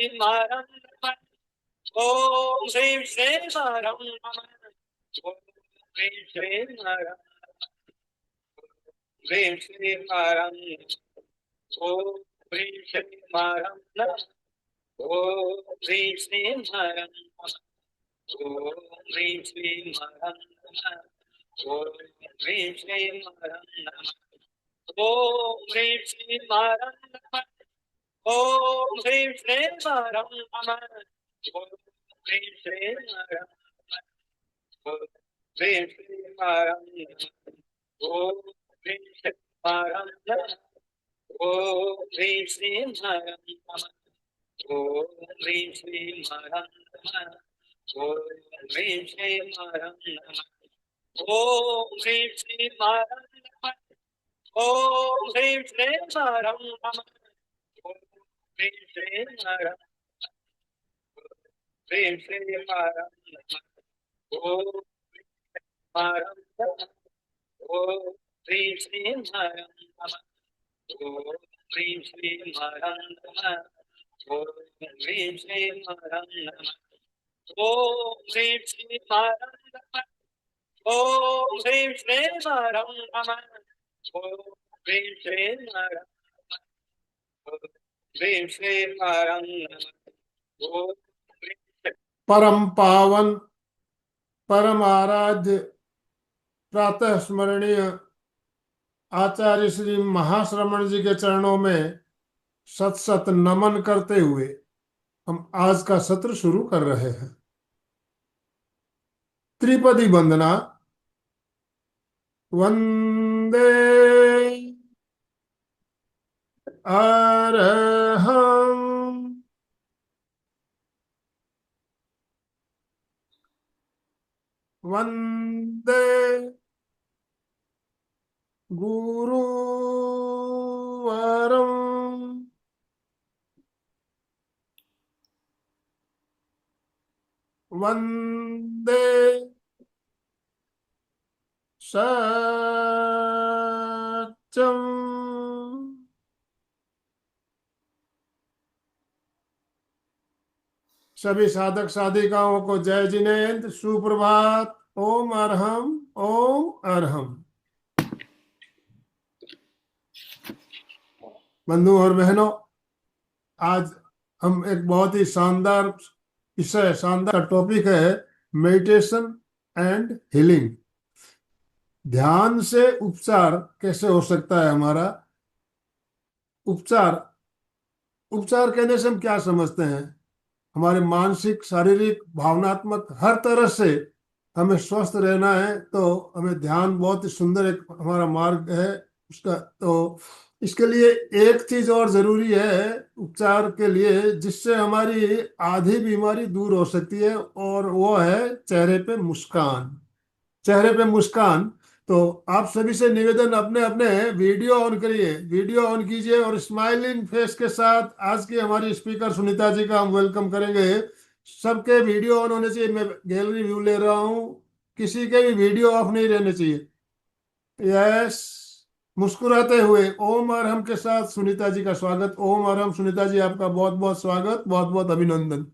श्रीमारं नमः। ॐ श्रीं श्रीमारं नमः। ॐ श्रीं श्रीमारं श्रीं श्रीमारं ॐ श्रीं श्रीमारं नमः। ॐ श्रीं श्रीमारं नमः। ॐ श्रीं श्रीमारं नमः। ॐ श्रीं श्रीमारं नमः। ॐ श्रीं श्रीमारं नमः। ॐ श्रीं श्रीमारं नमः। ॐ श्रीं श्रीमारं नमः। ॐ श्रीं श्रीमारं नमः। ॐ श्रीं श्रीमारं नमः। ॐ श्रीं श्रीमारं नमः। ॐ श्रीं श्रीमारं नमः। ॐ श्रीं श्रीमारं नमः। ॐ श्रीं श्रीमारं नमः। ॐ श्रीं श्रीमारं नमः। ॐ श्रीं श्रीमारं श्रीं श्रीमारं नमः। ॐ श्रीमारं नमः। ॐ श्रीं श्रीमारं नमः। ॐ श्रीं श्रीमारं नमः। ॐ श्रीं श्रीमारं नमः। ॐ श्रीं श्रीमारं नमः। ॐ श्रीं श्रीमारं नमः। ॐ श्रीं श्रीमारं नमः। ॐ श्रीं श्रीमारं नमः। ॐ परम पावन परम आराध्य प्रातः स्मरणीय आचार्य श्री महाश्रमण जी के चरणों में सत सत नमन करते हुए हम आज का सत्र शुरू कर रहे हैं। त्रिपदी वंदना। वंदे अरहं वंदे गुरुवरं वंदे सत्यं सभी साधक साधिकाओं को जय जिनेन्द्र, सुप्रभात। ओम अरहम, ओम अरहम। बंधु और बहनों, आज हम एक बहुत ही शानदार विषय, शानदार टॉपिक है मेडिटेशन एंड हीलिंग। ध्यान से उपचार कैसे हो सकता है हमारा। उपचार कहने से हम क्या समझते हैं? हमारे मानसिक, शारीरिक, भावनात्मक हर तरह से हमें स्वस्थ रहना है तो हमें ध्यान बहुत ही सुंदर एक हमारा मार्ग है उसका। तो इसके लिए एक चीज और जरूरी है उपचार के लिए, जिससे हमारी आधी बीमारी दूर हो सकती है, और वो है चेहरे पे मुस्कान। चेहरे पे मुस्कान। तो आप सभी से निवेदन, अपने अपने वीडियो ऑन करिए, वीडियो ऑन कीजिए और स्माइलिंग फेस के साथ आज की हमारी स्पीकर सुनीता जी का हम वेलकम करेंगे। सबके वीडियो ऑन होने चाहिए। मैं गैलरी व्यू ले रहा हूँ, किसी के भी वीडियो ऑफ नहीं रहने चाहिए। यस, मुस्कुराते हुए ओम अरहम के साथ सुनीता जी का स्वागत। ओम अरहम। सुनीता जी, आपका बहुत बहुत स्वागत, बहुत बहुत अभिनंदन।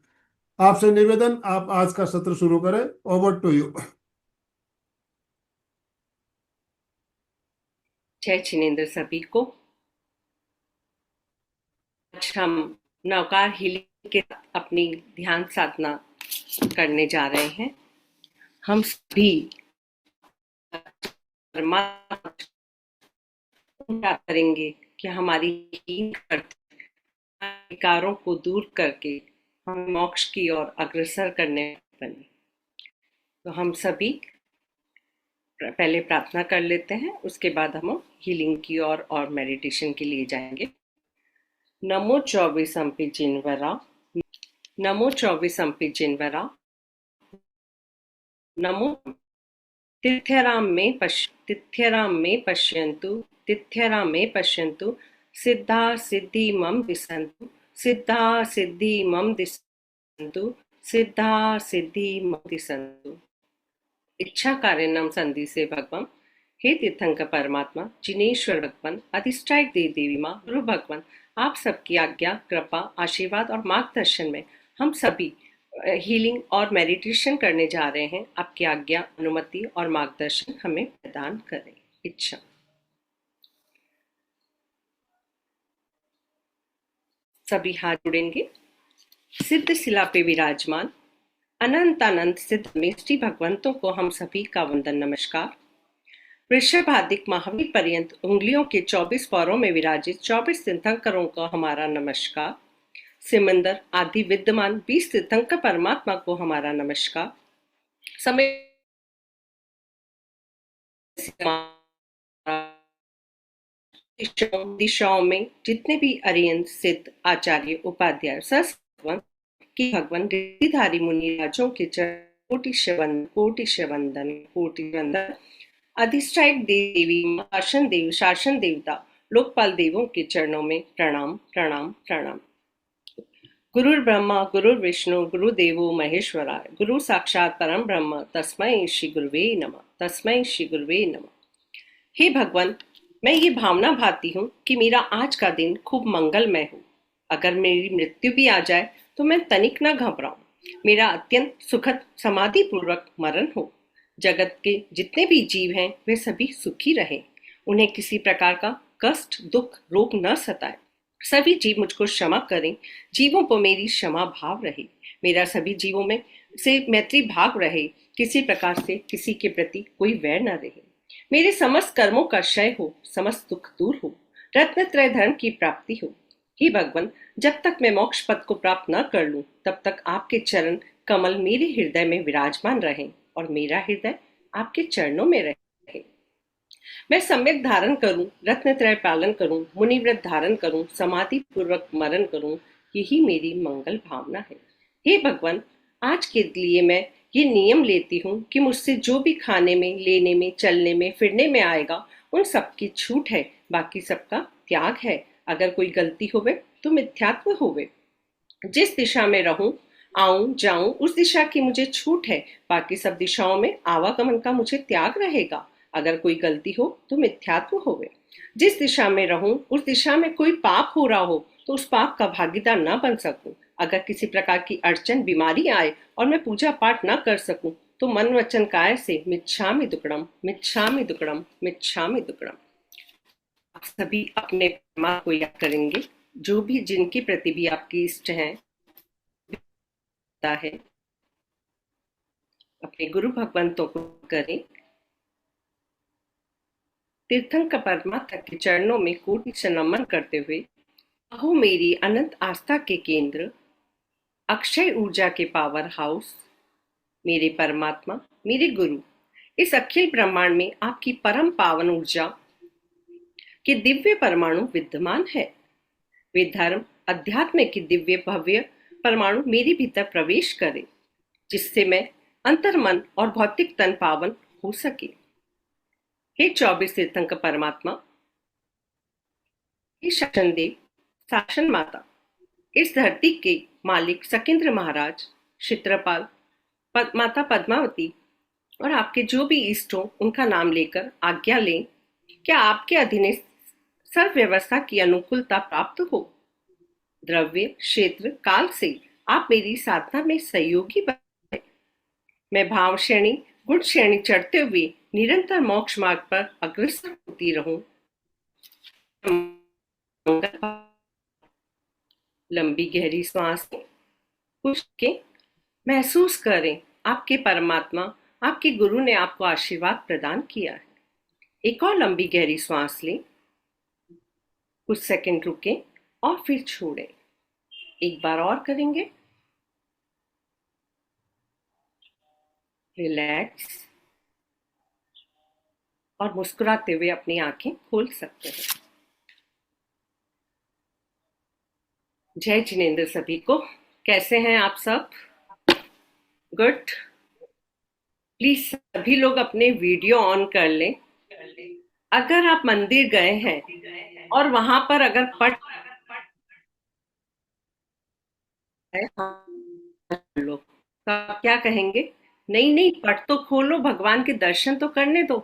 आपसे निवेदन, आप आज का सत्र शुरू करें। Over to you. जय जिनेन्द्र सभी को। आज हम नवकार हीलिंग के साथ अपनी ध्यान साधना करने जा रहे हैं। हम सभी क्या करेंगे कि हमारी हीलिंग करते विकारों को दूर करके हम मोक्ष की ओर अग्रसर करने बने। तो हम सभी पहले प्रार्थना कर लेते हैं, उसके बाद हम हीलिंग की ओर और मेडिटेशन के लिए जाएंगे। नमो 24 जिनवरा, नमो 24 नमो तिथ्यराम में पश्यन्तु, तिथ्यराम में पश्यन्तु, सिद्धा सिद्धि मम दिसन्तु, सिद्धा सिद्धि मम दिसन्तु, सिद्धा सिद्धि मम दिसन्तु। इच्छा कारणम संधि से भगवान, हे तीर्थंकर परमात्मा, जिनेश्वर भगवान, अधिष्ठायक देवी माँ, गुरु भगवान, आप सबकी आज्ञा, कृपा, आशीर्वाद और मार्गदर्शन में हम सभी हीलिंग और मेडिटेशन करने जा रहे हैं। आपकी आज्ञा, अनुमति और मार्गदर्शन हमें प्रदान करें। इच्छा। सभी हाथ जोड़ेंगे। सिद्ध शिला पे विराजमान अनंत अनंत सिद्ध मेष्टि भगवंतों को हम सभी का वंदन नमस्कार। वृषभादिक महावीर पर्यंत उंगलियों के 24 पैरों में विराजित 24 तीर्थंकरों को हमारा नमस्कार। सिमंदर आदि विद्यमान 20 तीर्थंकर परमात्मा को हमारा नमस्कार। समय दिशाओं में जितने भी अरियंत, सिद्ध, आचार्य, उपाध्याय, सरस्वती की भगवान गिरिधारी मुनि राजों के चरण कोटि वंदन, कोटि वंदन, कोटि वंदन। अधिष्ठायक देवी, शासन देव, शासन देवता, लोकपाल देवों के चरणों में प्रणाम प्रणाम प्रणाम। गुरुर् ब्रह्मा गुरुर्विष्णु गुरुदेवो महेश्वराय, गुरु साक्षात परम ब्रह्म तस्मै श्री गुरुवे नमः, तस्मै श्री गुरुवे नमः। हे भगवान, मैं ये भावना भाती हूँ कि मेरा आज का दिन खूब मंगलमय हो। अगर मेरी मृत्यु भी आ जाए तो मैं तनिक न घबराऊं। मेरा अत्यंत सुखद समाधि पूर्वक मरण हो। जगत के जितने भी जीव हैं वे सभी सुखी रहें, उन्हें किसी प्रकार का कष्ट, दुख, रोग न सताए। सभी जीव मुझको क्षमा करें, जीवों को मेरी क्षमा भाव रहे। मेरा सभी जीवों में से मैत्री भाव रहे, किसी प्रकार से किसी के प्रति कोई वैर न रहे। मेरे समस्त कर्मों का क्षय हो, समस्त दुख दूर हो, रत्नत्रय धर्म की प्राप्ति हो। हे भगवान, जब तक मैं मोक्ष पद को प्राप्त न कर लूं, तब तक आपके चरण कमल मेरे हृदय में विराजमान रहें और मेरा हृदय आपके चरणों में रहे। मैं सम्यक धारण करूं, रत्नत्रय पालन करूं, मुनिव्रत धारण करूं, समाधि पूर्वक मरण करूं, यही मेरी मंगल भावना है। हे भगवान, आज के लिए मैं ये नियम लेती हूँ कि मुझसे जो भी खाने में, लेने में, चलने में, फिरने में आएगा, उन सबकी छूट है, बाकी सबका त्याग है। अगर कोई गलती होवे तो मिथ्यात्व होवे। जिस दिशा में रहूं, आऊं जाऊं, उस दिशा की मुझे छूट है, बाकी सब दिशाओं में आवागमन का मुझे त्याग रहेगा। अगर कोई गलती हो तो मिथ्यात्व होवे। जिस दिशा में रहूं, उस दिशा में कोई पाप हो रहा हो तो उस पाप का भागीदार न बन सकूं। अगर किसी प्रकार की अड़चन, बीमारी आए और मैं पूजा पाठ न कर सकूं तो मन वचन काय से मिच्छामि दुक्कडम, मिच्छामि दुक्कडम, मिच्छामि दुक्कडम। आप सभी अपने परमात्मा को याद करेंगे, जो भी जिनके प्रति भी आपकी इष्ट है। अपने गुरु भगवंतों को करें। तीर्थंकर परमात्मा के चरणों में कोटि से नमन करते हुए, अहो मेरी अनंत आस्था के केंद्र, अक्षय ऊर्जा के पावर हाउस, मेरे परमात्मा, मेरे गुरु, इस अखिल ब्रह्मांड में आपकी परम पावन ऊर्जा के दिव्य परमाणु विद्यमान है। वे धर्म, अध्यात्म की दिव्य भव्य परमाणु मेरे भीतर प्रवेश करे, जिससे मैं अंतर्मन और भौतिक तन पावन हो सके। हे 24 तीर्थंकर परमात्मा, हे शासन देव, शासन माता, इस धरती के मालिक सकेंद्र महाराज, क्षेत्रपाल, माता पद्मावती और आपके जो भी इष्ट हो, उनका नाम लेकर आज्ञा लें। क्या आपके अधीन सर्व व्यवस्था की अनुकूलता प्राप्त हो। द्रव्य, क्षेत्र, काल से आप मेरी साधना में सहयोगी बने। मैं भाव श्रेणी, गुण श्रेणी चढ़ते हुए निरंतर मोक्ष मार्ग पर अग्रसर होती रहूं। लंबी गहरी सांस कुछ के महसूस करें, आपके परमात्मा, आपके गुरु ने आपको आशीर्वाद प्रदान किया है। एक और लंबी गहरी सांस लें, कुछ सेकंड रुकें और फिर छोड़ें। एक बार और करेंगे। रिलैक्स और मुस्कुराते हुए अपनी आंखें खोल सकते हैं। जय जिनेंद्र सभी को। कैसे हैं आप सब? गुड। प्लीज सभी लोग अपने वीडियो ऑन कर लें। अगर आप मंदिर गए हैं और वहां पर अगर पट लो तो आप क्या कहेंगे? नहीं नहीं, पट तो खोलो, भगवान के दर्शन तो करने दो।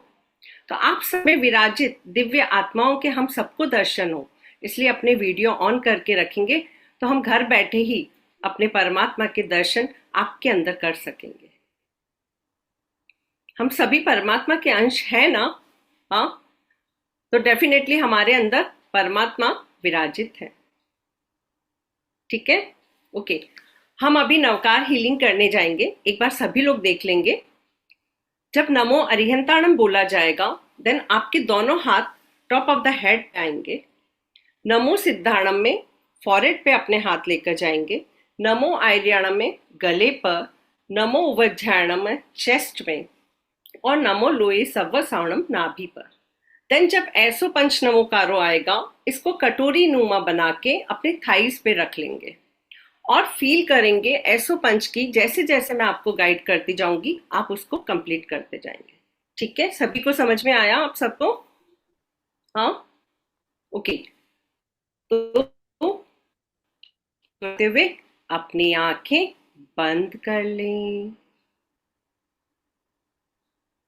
तो आप सब में विराजित दिव्य आत्माओं के हम सबको दर्शन हो, इसलिए अपने वीडियो ऑन करके रखेंगे तो हम घर बैठे ही अपने परमात्मा के दर्शन आपके अंदर कर सकेंगे। हम सभी परमात्मा के अंश हैं ना? हाँ, तो डेफिनेटली हमारे अंदर परमात्मा विराजित है। ठीक है, ओके। हम अभी नवकार हीलिंग करने जाएंगे, एक बार सभी लोग देख लेंगे। जब नमो अरिहंताणम बोला जाएगा, देन आपके दोनों हाथ टॉप ऑफ द हेड पे आएंगे। नमो सिद्धाणम में फॉरहेड पे अपने हाथ लेकर जाएंगे। नमो आयर्याणम में गले पर, नमो उवज्जायणम में चेस्ट में, और नमो लोए सव्वसावणम नाभि पर। देन जब ऐसो पंच नमोकारो आएगा, इसको कटोरी नुमा बना के अपने थाइस पे रख लेंगे और फील करेंगे ऐसो पंच की। जैसे जैसे मैं आपको गाइड करती जाऊंगी, आप उसको कंप्लीट करते जाएंगे। ठीक है, सभी को समझ में आया आप सबको? हाँ, ओके। तो करते हुए अपनी आंखें बंद कर लें।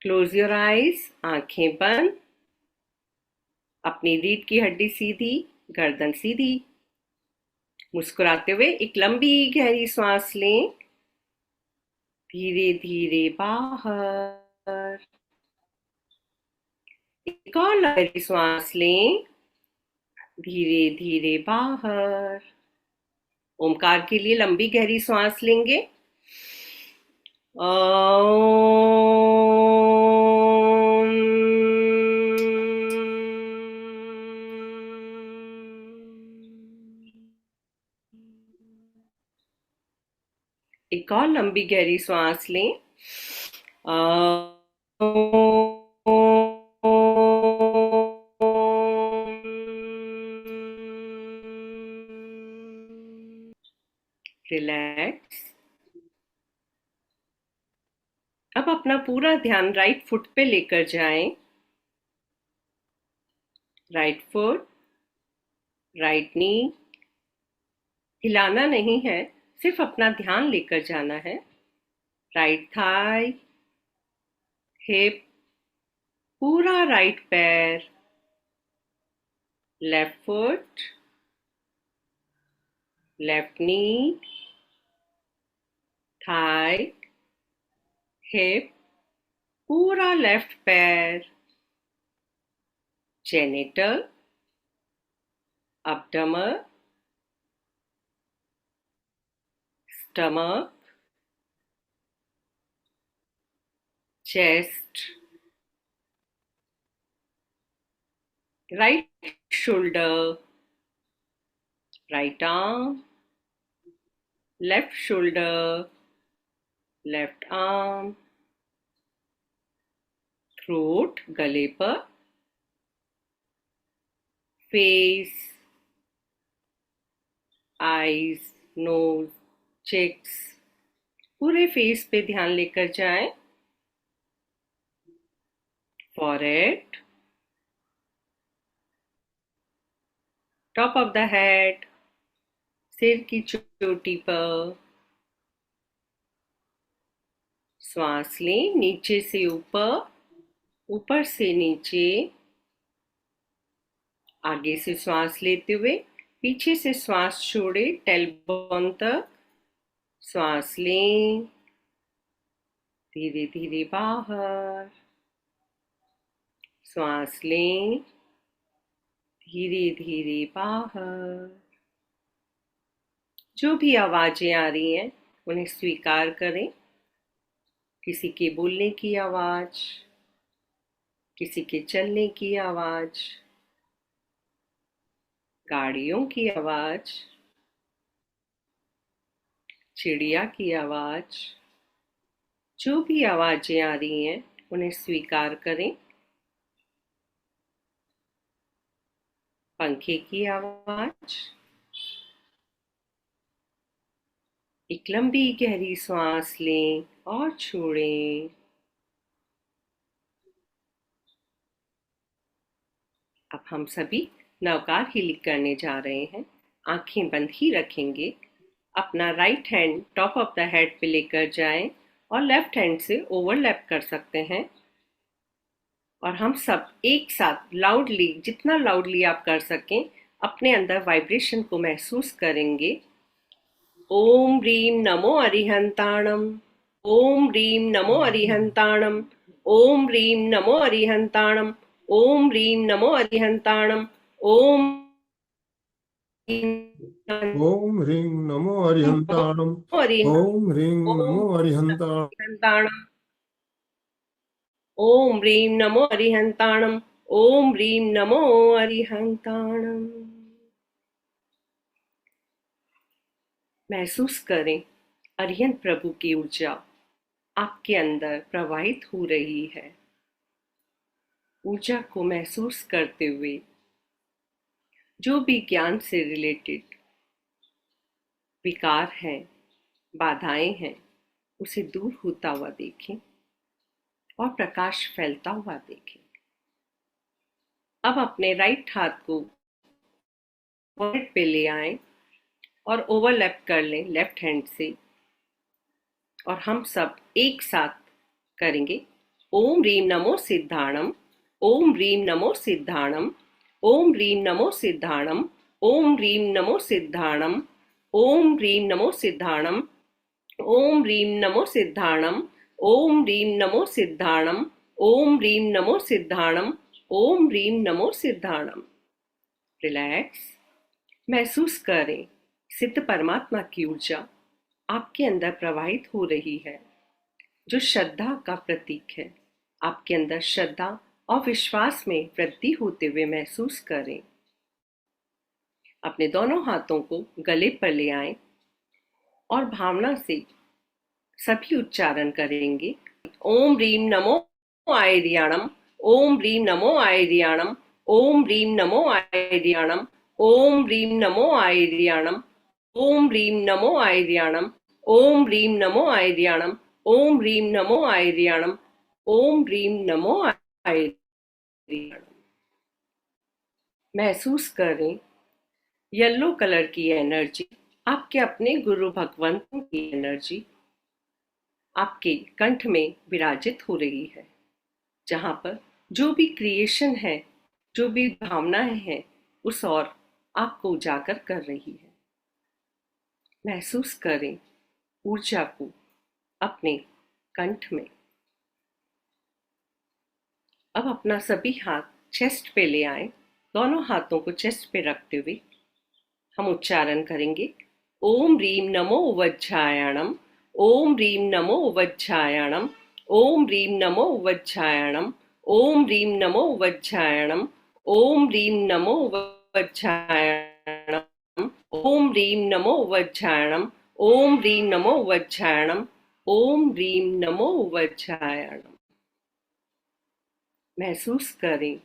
क्लोज योर आईज, आंखें बंद। अपनी रीढ़ की हड्डी सीधी, गर्दन सीधी। मुस्कुराते हुए एक लंबी गहरी सांस लें, धीरे धीरे बाहर। एक और लंबी सांस लें, धीरे धीरे बाहर। ओमकार के लिए लंबी गहरी सांस लेंगे। एक और लंबी गहरी सांस लें। रिलैक्स। अब अपना पूरा ध्यान राइट फुट पे लेकर जाएं। Right foot, right knee. हिलाना नहीं है, सिर्फ अपना ध्यान लेकर जाना है। राइट थाई, हिप, पूरा राइट पैर। Left foot, left knee, thigh, hip, पूरा लेफ्ट पैर। Genital, abdomen, stomach, chest, right shoulder, right arm, left shoulder, left arm, throat, गले पर, face, eyes, nose, cheeks, पूरे फेस पे ध्यान लेकर जाएं। forehead, top of the head, सिर की चोटी पर। श्वास लें, नीचे से ऊपर, ऊपर से नीचे। आगे से श्वास लेते हुए पीछे से श्वास छोड़े, टेलबोन तक। श्वास लें, धीरे धीरे बाहर। श्वास लें, धीरे धीरे बाहर। जो भी आवाजें आ रही हैं, उन्हें स्वीकार करें। किसी के बोलने की आवाज, किसी के चलने की आवाज, गाड़ियों की आवाज, चिड़िया की आवाज। जो भी आवाजें आ रही हैं, उन्हें स्वीकार करें। पंखे की आवाज। एक लंबी गहरी सांस लें और छोड़ें। अब हम सभी नवकार हीलिंग करने जा रहे हैं। आंखें बंद ही रखेंगे। अपना right hand top of the head पे लेकर जाएं और लेफ्ट हैंड से ओवरलैप कर सकते हैं। और हम सब एक साथ लाउडली, जितना लाउडली आप कर सकें, अपने अंदर वाइब्रेशन को महसूस करेंगे। ओम ह्रीम नमो अरिहंताणम। ओम ह्रीम नमो अरिहंताणम। ओम ह्रीम नमो अरिहंताणम। ओम ह्रीम नमो अरिहंताणम। ओम ओम ह्रीं नमो अरिहंताणम। ओम ह्रीं नमो अरिहंताणम। अरिहंताणम। ओम ह्रीं नमो अरिहंताणम। ओम ह्रीं नमो अरिहंताणम। महसूस करें अरिहंत प्रभु की ऊर्जा आपके अंदर प्रवाहित हो रही है। ऊर्जा को महसूस करते हुए जो भी ज्ञान से रिलेटेड विकार हैं, बाधाएं हैं, उसे दूर होता हुआ देखें और प्रकाश फैलता हुआ देखें। अब अपने राइट हाथ को फॉरहेड पे ले आएं और ओवरलैप कर लें लेफ्ट हैंड से, और हम सब एक साथ करेंगे। ओम ह्रीं नमो सिद्धाणम। ओम ह्रीं नमो सिद्धाणम। ओम ह्रीं नमो सिद्धाणम। ओम ह्रीं नमो सिद्धाणम। ओम ह्रीं नमो सिद्धाणम। ओम ह्रीं नमो सिद्धाणम। ओम ह्रीं नमो सिद्धाणम। ओम ह्रीं नमो सिद्धाणम। ओम ह्रीं नमो सिद्धाणम। रिलैक्स। महसूस करें सिद्ध परमात्मा की ऊर्जा आपके अंदर प्रवाहित हो रही है, जो श्रद्धा का प्रतीक है। आपके अंदर श्रद्धा और विश्वास में वृद्धि होते हुए महसूस करें। अपने दोनों हाथों को गले पर ले आएं और भावना से सभी उच्चारण करेंगे। ओम ह्रीं नमो आयर्याणम। ओम ह्रीं नमो आयर्याणम। ओम ह्रीं नमो आयर्याणम। ओम ह्रीं नमो आयर्याणम। ओम ह्रीं नमो आयर्याणम। ओम ह्रीं नमो आयर्याणम। ओम ह्रीं नमो आयर्याणम। ओम ह्रीं नमो आयर्याणम। महसूस करें येलो कलर की एनर्जी, आपके अपने गुरु भगवंतों की एनर्जी आपके कंठ में विराजित हो रही है, जहां पर जो भी क्रिएशन है, जो भी भावनाएं हैं, उस और आपको उजागर कर रही है। महसूस करें ऊर्जा को अपने कंठ में। अब अपना सभी हाथ चेस्ट पे ले आए। दोनों हाथों को चेस्ट पे रखते हुए हम उच्चारण करेंगे। ओम ह्रीं नमो वज्रायणम। ओम ह्रीं नमो वज्रायणम। ओम ह्रीं नमो वज्रायणम। ओम ह्रीं नमो वज्रायणम। ओम ह्रीं नमो वज्रायणम। ओम ह्रीं नमो वज्रायणम। ओम ह्रीं नमो वज्रायणम। ओम ह्रीं नमो वज्रायणम। महसूस करें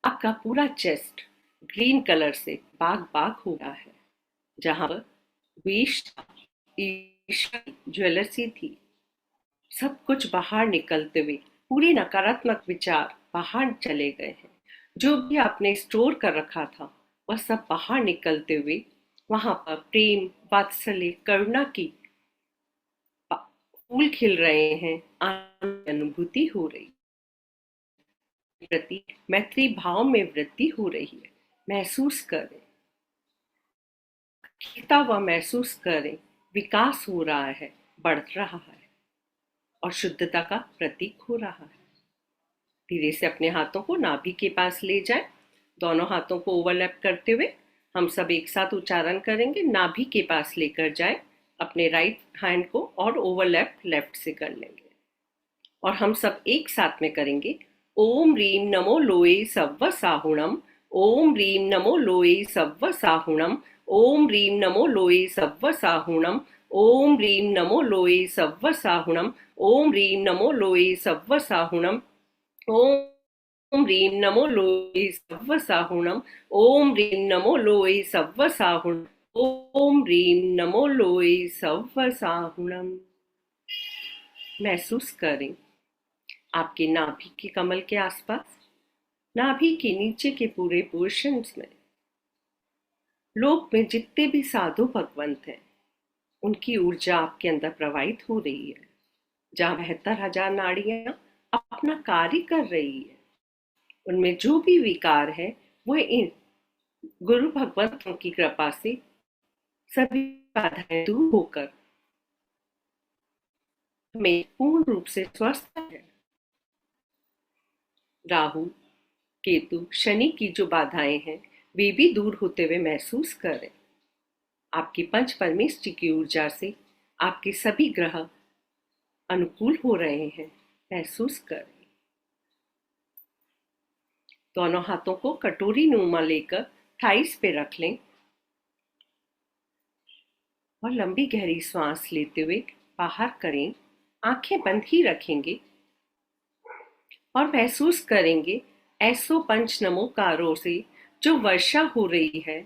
आपका पूरा चेस्ट ग्रीन कलर से बाग बाग हो रहा है, जहां पर विष ईर्ष्या ज्वेलर्सी थी, सब कुछ बाहर निकलते हुए पूरे नकारात्मक विचार बाहर चले गए हैं। जो भी आपने स्टोर कर रखा था वह सब बाहर निकलते हुए वहां पर प्रेम, वात्सल्य, करुणा की फूल खिल रहे हैं। अनुभूति हो रही प्रति मैत्री भाव में वृद्धि हो रही है। महसूस करें, खिलता हुआ महसूस करें, विकास हो रहा है, बढ़ रहा है और शुद्धता का प्रतीक हो रहा है। धीरे से अपने हाथों को नाभि के पास ले जाएं। दोनों हाथों को ओवरलैप करते हुए हम सब एक साथ उच्चारण करेंगे। नाभि के पास लेकर जाएं अपने राइट हैंड को और ओवरलैप लेफ्ट से कर लेंगे, और हम सब एक साथ में करेंगे। ओम ह्रीं नमो लोये सव्व साहुणम। ओम ह्रीं नमो लोये सव्व साहुणम। ओम ह्रीं नमो लोये सव्व साहुणम। ओम ह्रीं नमो लोये सव्व साहुणम। ओम ह्रीं नमो लोये सव्व साहुणम। ओम ह्रीं नमो लोये सव्व साहुणम। ओम ह्रीं नमो लोये सव्व साहुणम। ओम ह्रीं नमो लोये सव्व साहुणम। महसूस करें आपके नाभि के कमल के आसपास, नाभि के नीचे के पूरे पोर्शंस में लोक में जितने भी साधु भगवंत हैं, उनकी ऊर्जा आपके अंदर प्रवाहित हो रही है। जहां 72,000 नाड़ियां अपना कार्य कर रही है, उनमें जो भी विकार है वह इन गुरु भगवंतों की कृपा से सभी बाधाएं दूर होकर हमें पूर्ण रूप से स्वस्थ है। राहु, केतु, शनि की जो बाधाएं हैं वे भी दूर होते हुए महसूस करें। आपकी पंच परमेष्टि की ऊर्जा से आपके सभी ग्रह अनुकूल हो रहे हैं, महसूस करें। दोनों हाथों को कटोरी नुमा लेकर थाइस पे रख लें और लंबी गहरी सांस लेते हुए बाहर करें। आंखें बंद ही रखेंगे और महसूस करेंगे ऐसो पंच नमोकारों से जो वर्षा हो रही है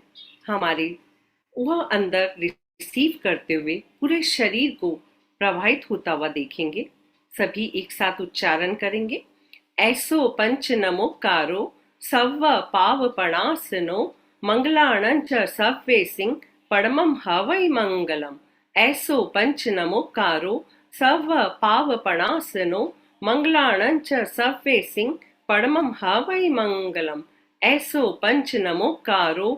हमारे, वह अंदर रिसीव करते हुए पूरे शरीर को प्रवाहित होता हुआ देखेंगे। सभी एक साथ उच्चारण करेंगे। ऐसो पंच नमोकारो सव्व पावपणासनो मंगलाणंच सव्वे सिंह परमं हवै मंगलम। ऐसो पंच नमोकारो सव्व पावपणासनो मंगलाणंच सव्वे सिंह परमं हवै मंगलम। ऐसो पंच नमोकारो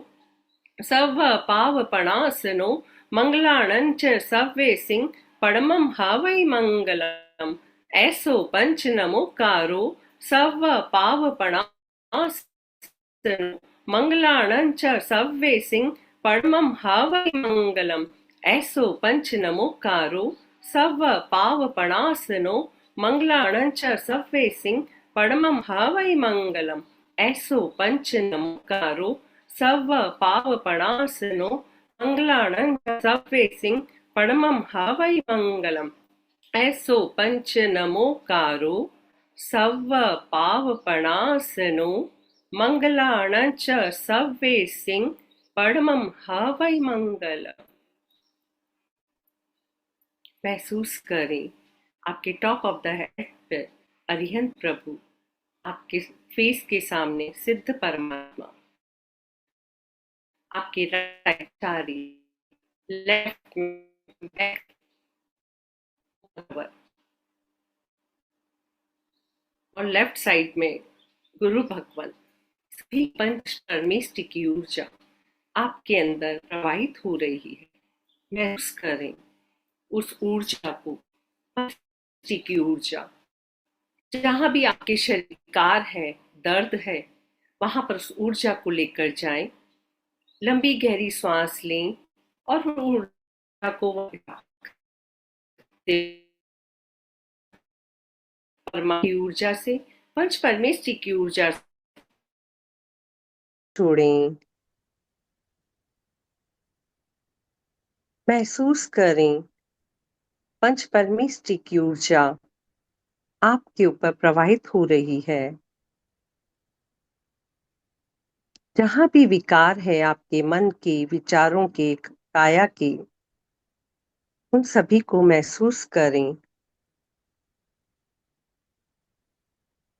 सव्व पावपणासनो मंगलाणंच सव्वे सिंह परमं हवै मंगलम। ऐसो पंच नमोकारो सव्व पावपणासनो मंगलाणंच सव्वे सिंह परमं हवै मंगलम। ऐसो पंच नमोकारो सव्व पावपणासनो मंगलाणंच सव्वे सिंह परमं हवै मंगलम। ऐसो पंच नमोकारो सव्व पावपणासनो मंगलाणंच सव्वे सिंह परमं हवै मंगलम। ऐसो पंच नमोकारो सव्व पावपणासनो मंगलाणंच सव्वे सिंह परमं हवै मंगलम। महसूस करें आपके टॉप ऑफ द हेड पर अरिहंत प्रभु, आपके फेस के सामने सिद्ध परमात्मा, आपके राइट सारी लेफ्ट बैक और लेफ्ट साइड में गुरु भगवान। सभी पंच परमेष्टि की ऊर्जा आपके अंदर प्रवाहित हो रही है। महसूस करें उस ऊर्जा को, परमेष्टि की ऊर्जा। जहां भी आपके शरीर विकार है, दर्द है, वहां पर उस ऊर्जा को लेकर जाएं। लंबी गहरी सांस लें और ऊर्जा को परमात्मा की ऊर्जा से, पंच परमेष्टि की ऊर्जा से जोड़ें। महसूस करें पंच परमेष्टि की ऊर्जा आपके ऊपर प्रवाहित हो रही है। जहां भी विकार है आपके मन के, विचारों के, काया के, उन सभी को महसूस करें।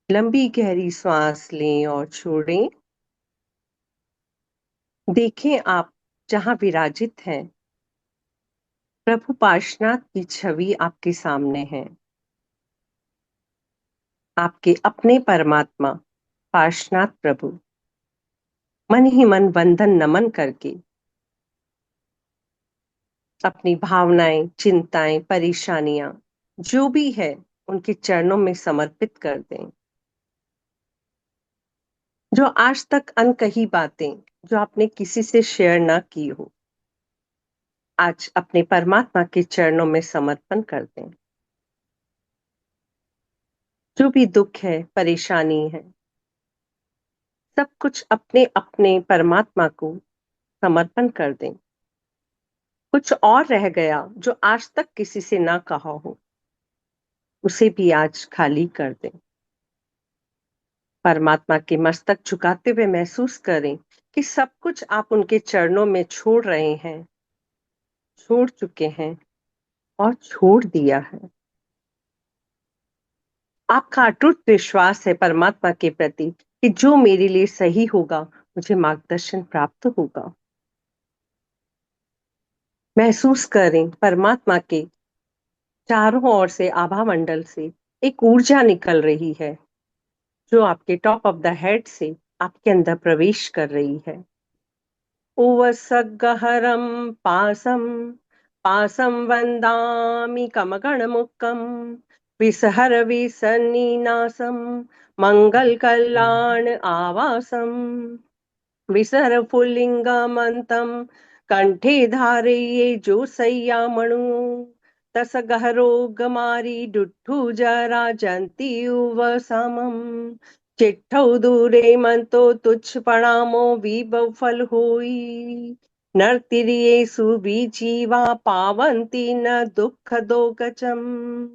लंबी गहरी सांस लें और छोड़ें। देखें आप जहां विराजित हैं, प्रभु पार्शनाथ की छवि आपके सामने है। आपके अपने परमात्मा पार्शनाथ प्रभु मन ही मन वंदन नमन करके अपनी भावनाएं, चिंताएं, परेशानियां जो भी है उनके चरणों में समर्पित कर दें। जो आज तक अनकही बातें जो आपने किसी से शेयर ना की हो, आज अपने परमात्मा के चरणों में समर्पण कर दें। जो भी दुख है, परेशानी है, सब कुछ अपने अपने परमात्मा को समर्पण कर दें। कुछ और रह गया जो आज तक किसी से ना कहा हो, उसे भी आज खाली कर दें। परमात्मा के मस्तक झुकाते हुए महसूस करें कि सब कुछ आप उनके चरणों में छोड़ रहे हैं, छोड़ चुके हैं और छोड़ दिया है। आपका अटूट विश्वास है परमात्मा के प्रति कि जो मेरे लिए सही होगा, मुझे मार्गदर्शन प्राप्त होगा। महसूस करें परमात्मा के चारों ओर से, आभा मंडल से एक ऊर्जा निकल रही है जो आपके टॉप ऑफ द हेड से आपके अंदर प्रवेश कर रही है। उवसगहरं पासं पासं वन्दामि कमगणमुक्कं विसहरविसन्निनासं मङ्गलकल्याण आवासम् विसर्गपुल्लिङ्गमन्तं कण्ठे धारये जोसय्यामणु तस गहरो गमारी डुट्ठु जरा जंती समम चिट्ठौ दूरे मंतो तुच्छ प्रणामो विभव फल होई नरतिरिये सुबीजीवा पावंती न दुख दो गचम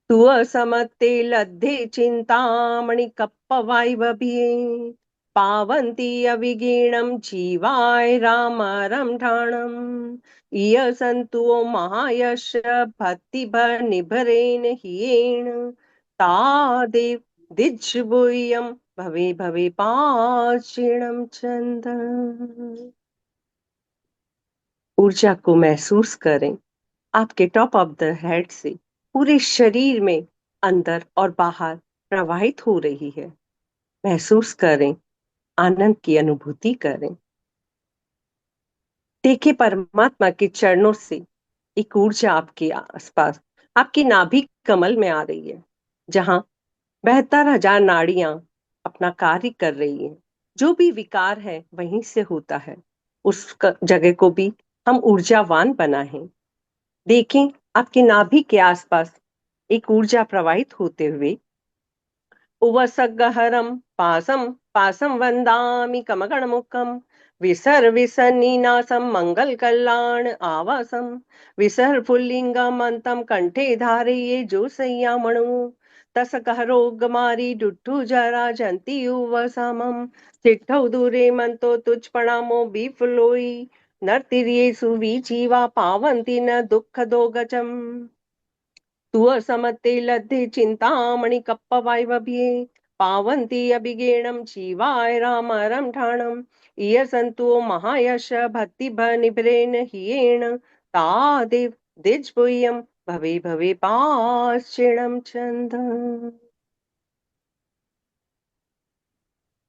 तु असमत्ते लद्धे चिंतामणि कप्पवायवभिये पावन्ति अविगीणं जीवाय रामरं ठाणम् इय सन्तु महायश भक्तिभनिभरेण हियेण तादेव दिज्बुयं भवे भवे पाषिणं चंद। ऊर्जा को महसूस करें, आपके टॉप ऑफ द हेड से पूरे शरीर में अंदर और बाहर प्रवाहित हो रही है। महसूस करें, आनंद की अनुभूति करें। देखिए परमात्मा के चरणों से एक ऊर्जा आपके आसपास, आपकी नाभि कमल में आ रही है, जहां 72,000 नाड़ियां अपना कार्य कर रही हैं। जो भी विकार है वहीं से होता है, उस जगह को भी हम ऊर्जावान बनाएं। देखें आपकी नाभि के आसपास एक ऊर्जा प्रवाहित होते हुए उवसगहरं पासं पासं वन्दामि कमगणमुखं विसर्विसन्निनासं मङ्गलकल्याण आवासं विसर्पुल्लिङ्गमन्तं कण्ठे धारये जोसय्यामणु तसकहरो गमारी डुट्टु जरा जन्ति युवसमं चिट्ठौ दूरे मंतो तुझ प्रणामो बिफलोई नर्तिर्ये सुवीचीवा पावन्ति न दुःख दो गचम तु असमते लद्धे चिंतामणि कप्पवायवभ्ये पावन्ति अभिगेणं जीवाय रामरं ठाणम् इय सन्तु महायश भक्तिभनिभरेण हियेण तादेव दिज्बुयं भवे भवे पाषिणं चंद।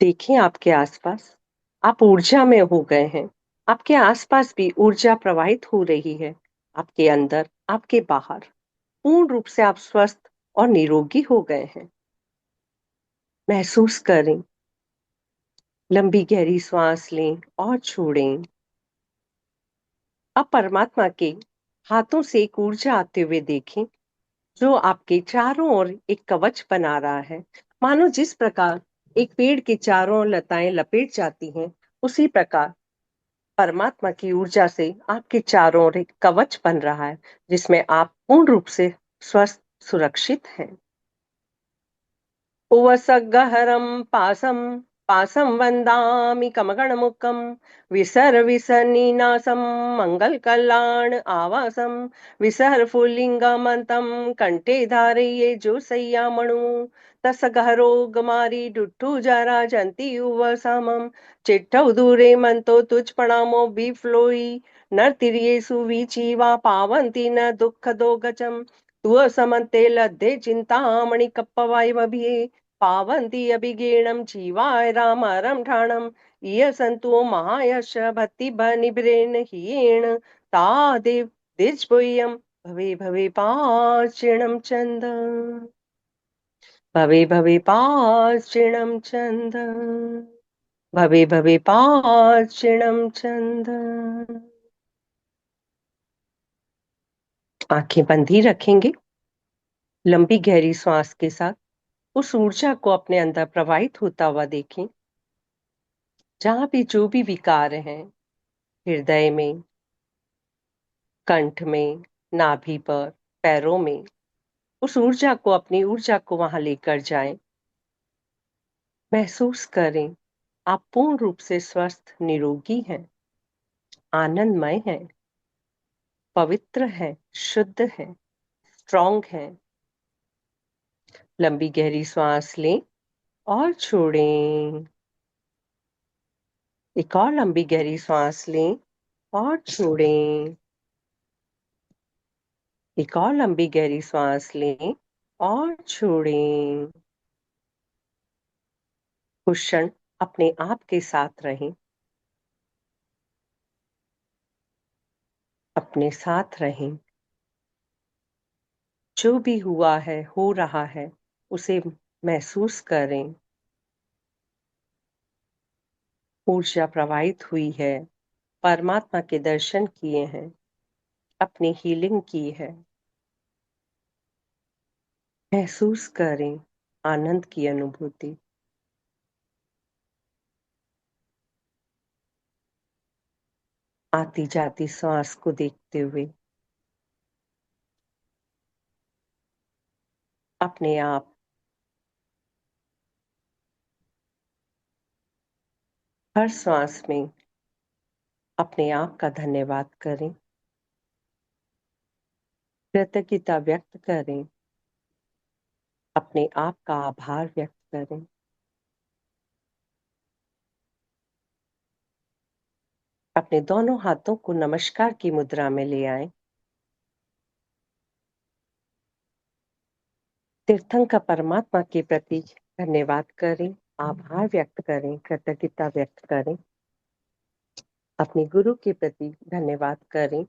देखिए आपके आसपास आप ऊर्जा में हो गए हैं। आपके आसपास भी ऊर्जा प्रवाहित हो रही है, आपके अंदर आपके बाहर। पूर्ण रूप से आप स्वस्थ और निरोगी हो गए हैं। महसूस करें, लंबी गहरी श्वास लें और छोड़ें। अब परमात्मा के हाथों से एक ऊर्जा आते हुए देखें, जो आपके चारों ओर एक कवच बना रहा है। मानो जिस प्रकार एक पेड़ के चारों ओर लताएं लपेट जाती हैं, उसी प्रकार परमात्मा की ऊर्जा से आपके चारों ओर एक कवच बन रहा है, जिसमें आप पूर्ण रूप से स्वस्थ सुरक्षित हैं। उवसगहरं पासं पासं वन्दामि कमगणमुखं विसर्विसन्निनासं मङ्गलकल्याण आवासं विसर्गपुल्लिङ्गमन्तं कण्ठे धारये जोसय्यामणु तसगहरो गमारी डुट्टु जरा जन्ति युवसमं चिट्ठौ दूरे मंतो तुझ प्रणामो बिफ्लोई नर्तिर्ये सुवीचीवा पावन्ति न दुःख दो गचम तु समन्ते लद्धे चिंतामणि कप्पवायवभिये पावन्ति अभिगेणं जीवाय रामरं ठाणम् इय सन्तु महायश भक्तिभनिभरेण हियेण तादेव दिज्बुयं भवे भवे पाषिणं चंद। भवे भवे पाषिणं चंद। भवे भवे पाषिणं चंद। आंखें बंद ही रखेंगे। लंबी गहरी श्वास के साथ उस ऊर्जा को अपने अंदर प्रवाहित होता हुआ देखें। जहां भी जो भी विकार हैं, हृदय में, कंठ में, नाभि पर, पैरों में, उस ऊर्जा को, अपनी ऊर्जा को वहां लेकर जाएं। महसूस करें, आप पूर्ण रूप से स्वस्थ निरोगी हैं, आनंदमय हैं, पवित्र हैं, शुद्ध हैं, स्ट्रॉन्ग हैं। लंबी गहरी श्वास लें और छोड़ें। एक और लंबी गहरी श्वास लें और छोड़ें। एक और लंबी गहरी श्वास लें और छोड़ें। कुछ क्षण अपने आप के साथ रहें। अपने साथ रहें। जो भी हुआ है, हो रहा है, उसे महसूस करें। ऊर्जा प्रवाहित हुई है, परमात्मा के दर्शन किए हैं, अपनी हीलिंग की है। महसूस करें आनंद की अनुभूति। आती जाती सांस को देखते हुए अपने आप हर सांस में अपने आप का धन्यवाद करें, कृतज्ञता व्यक्त करें, अपने आप का आभार व्यक्त करें। अपने दोनों हाथों को नमस्कार की मुद्रा में ले आएं। तीर्थंकर परमात्मा के प्रति धन्यवाद करें, आभार व्यक्त करें, कृतज्ञता व्यक्त करें। अपने गुरु के प्रति धन्यवाद करें,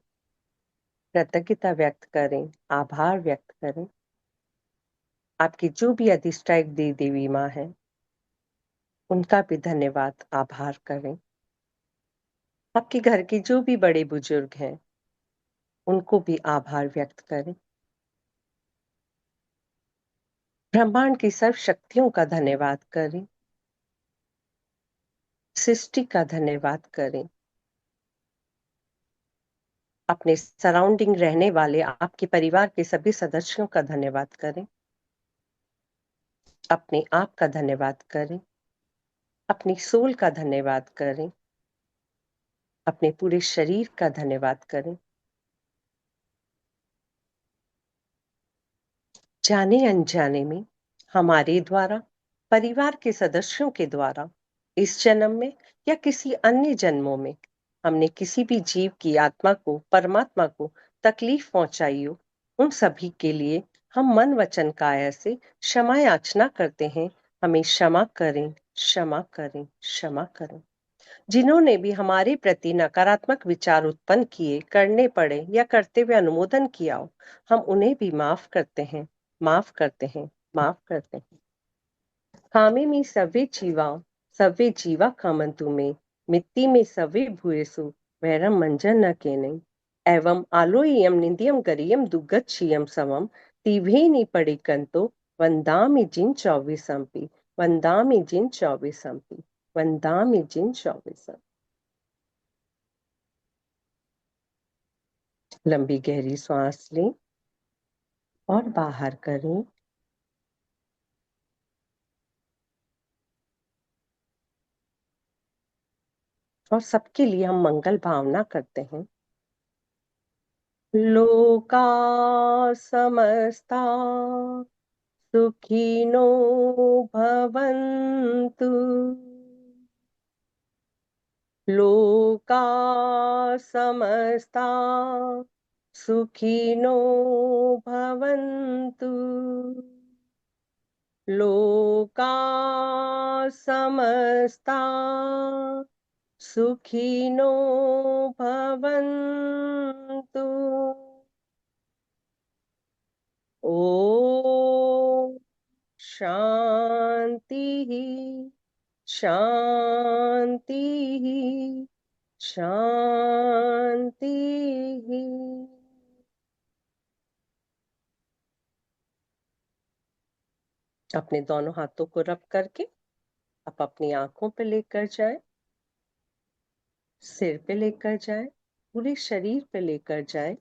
कृतज्ञता व्यक्त करें, आभार व्यक्त करें। आपकी जो भी अधिष्ठायक देवी देवी माँ है, उनका भी धन्यवाद आभार करें। आपके घर के जो भी बड़े बुजुर्ग हैं, उनको भी आभार व्यक्त करें। ब्रह्मांड की सर्व शक्तियों का धन्यवाद करें, सृष्टि का धन्यवाद करें। अपने सराउंडिंग रहने वाले आपके परिवार के सभी सदस्यों का धन्यवाद करें। अपने आप का धन्यवाद करें, अपनी सोल का धन्यवाद करें, अपने पूरे शरीर का धन्यवाद करें। जाने अनजाने में हमारे द्वारा, परिवार के सदस्यों के द्वारा, इस जन्म में या किसी अन्य जन्मों में हमने किसी भी जीव की आत्मा को, परमात्मा को तकलीफ पहुंचाई हो, उन सभी के लिए हम मन वचन काया से क्षमा याचना करते हैं। हमें क्षमा करें, क्षमा करें, क्षमा करें। जिन्होंने भी हमारे प्रति नकारात्मक विचार उत्पन्न किए, करने पड़े या करते हुए अनुमोदन किया हो, हम उन्हें भी माफ करते हैं, माफ करते हैं, माफ करते हैं। कामे में सव्वे जीवा कामंतु में, मिट्टी में सव्वे भूयसु वैरम मंजन न केने, एवं आलोयम निंदियम गरियम दुग्गच्छियम समम तिभे नि पड़िकंतो वंदामि जिन 24 वंदामि जिन 24 वंदामि जिन 24। लंबी गहरी सांस लें और बाहर करें। और सबके लिए हम मंगल भावना करते हैं। लोका समस्ता सुखिनो भवन्तु। लोका समस्ता सुखिनो भवन्तु। लोका समस्ता सुखिनो भवन्तु। ॐ शान्तिः शान्तिः शान्तिः। अपने दोनों हाथों को रब करके आप अपनी आंखों पे लेकर जाएं, सिर पे लेकर जाएं, पूरे शरीर पे लेकर जाएं।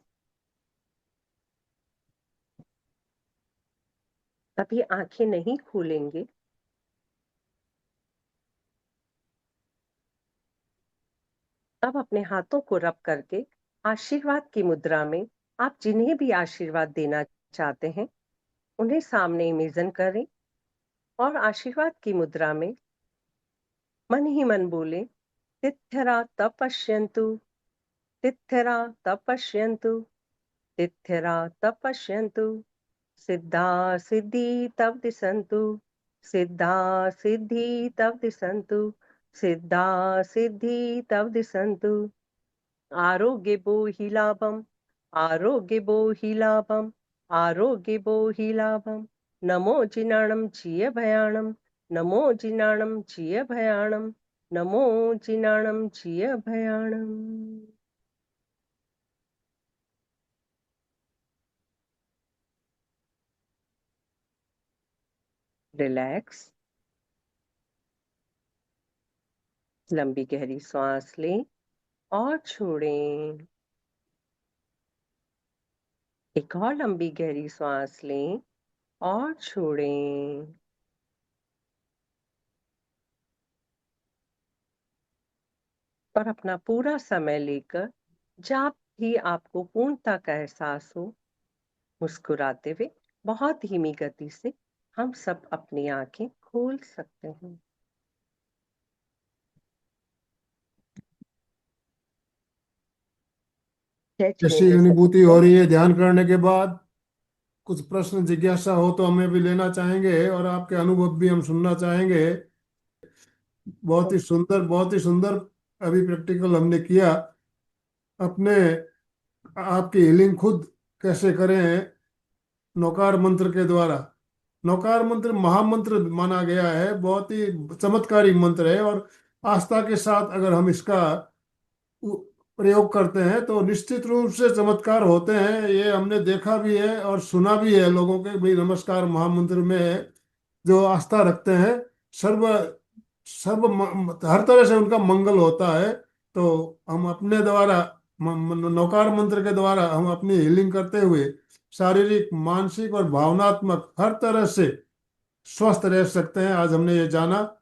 अभी आंखें नहीं खोलेंगे। अब अपने हाथों को रब करके आशीर्वाद की मुद्रा में आप जिन्हें भी आशीर्वाद देना चाहते हैं, उन्हें सामने इमेजिन करें और आशीर्वाद की मुद्रा में मन ही मन बोले, तिथ्यरा तपश्यन्तु, तिथ्यरा तपश्यन्तु, तिथ्यरा तपश्यन्तु, सिद्धा सिद्धि तव दिसन्तु, सिद्धा सिद्धि तव दिसन्तु, सिद्धा सिद्धि तव दिसन्तु। आरोग्य बोहि लाभम, आरोग्यबोहिलाभम् आरोग्यबोहिलाभम् नमो जिनाणं जिय भयाणं नमो जिनाणं जिय भयाणं नमो जिनाणं जिय भयाणं। रिलैक्स, लंबी गहरी सांस लें और छोड़ें। एक और लंबी गहरी सांस लें और छोड़ें। और अपना पूरा समय लेकर जब भी आपको पूर्णता का एहसास हो, मुस्कुराते हुए बहुत धीमी गति से हम सब अपनी आंखें खोल सकते हैं। स्ट्रेच ऐसी लेने से अनुभूति हो रही है ध्यान करने के बाद। कुछ प्रश्न जिज्ञासा हो तो हमें भी लेना चाहेंगे और आपके अनुभव भी हम सुनना चाहेंगे। बहुत ही सुंदर अभी प्रैक्टिकल हमने किया। अपने आपकी हीलिंग खुद कैसे करें, नौकार मंत्र के द्वारा। नौकार मंत्र महामंत्र माना गया है, बहुत ही चमत्कारी मंत्र है, और आस्था के साथ अगर हम इसका उ- प्रयोग करते हैं तो निश्चित रूप से चमत्कार होते हैं। ये हमने देखा भी है और सुना भी है लोगों के भाई नमस्कार महामंत्र में जो आस्था रखते हैं, सर्व सर्व हर तरह से उनका मंगल होता है। तो हम अपने द्वारा नौकार मंत्र के द्वारा हम अपनी हीलिंग करते हुए शारीरिक मानसिक और भावनात्मक हर तरह से स्वस्थ रह सकते हैं, आज हमने ये जाना।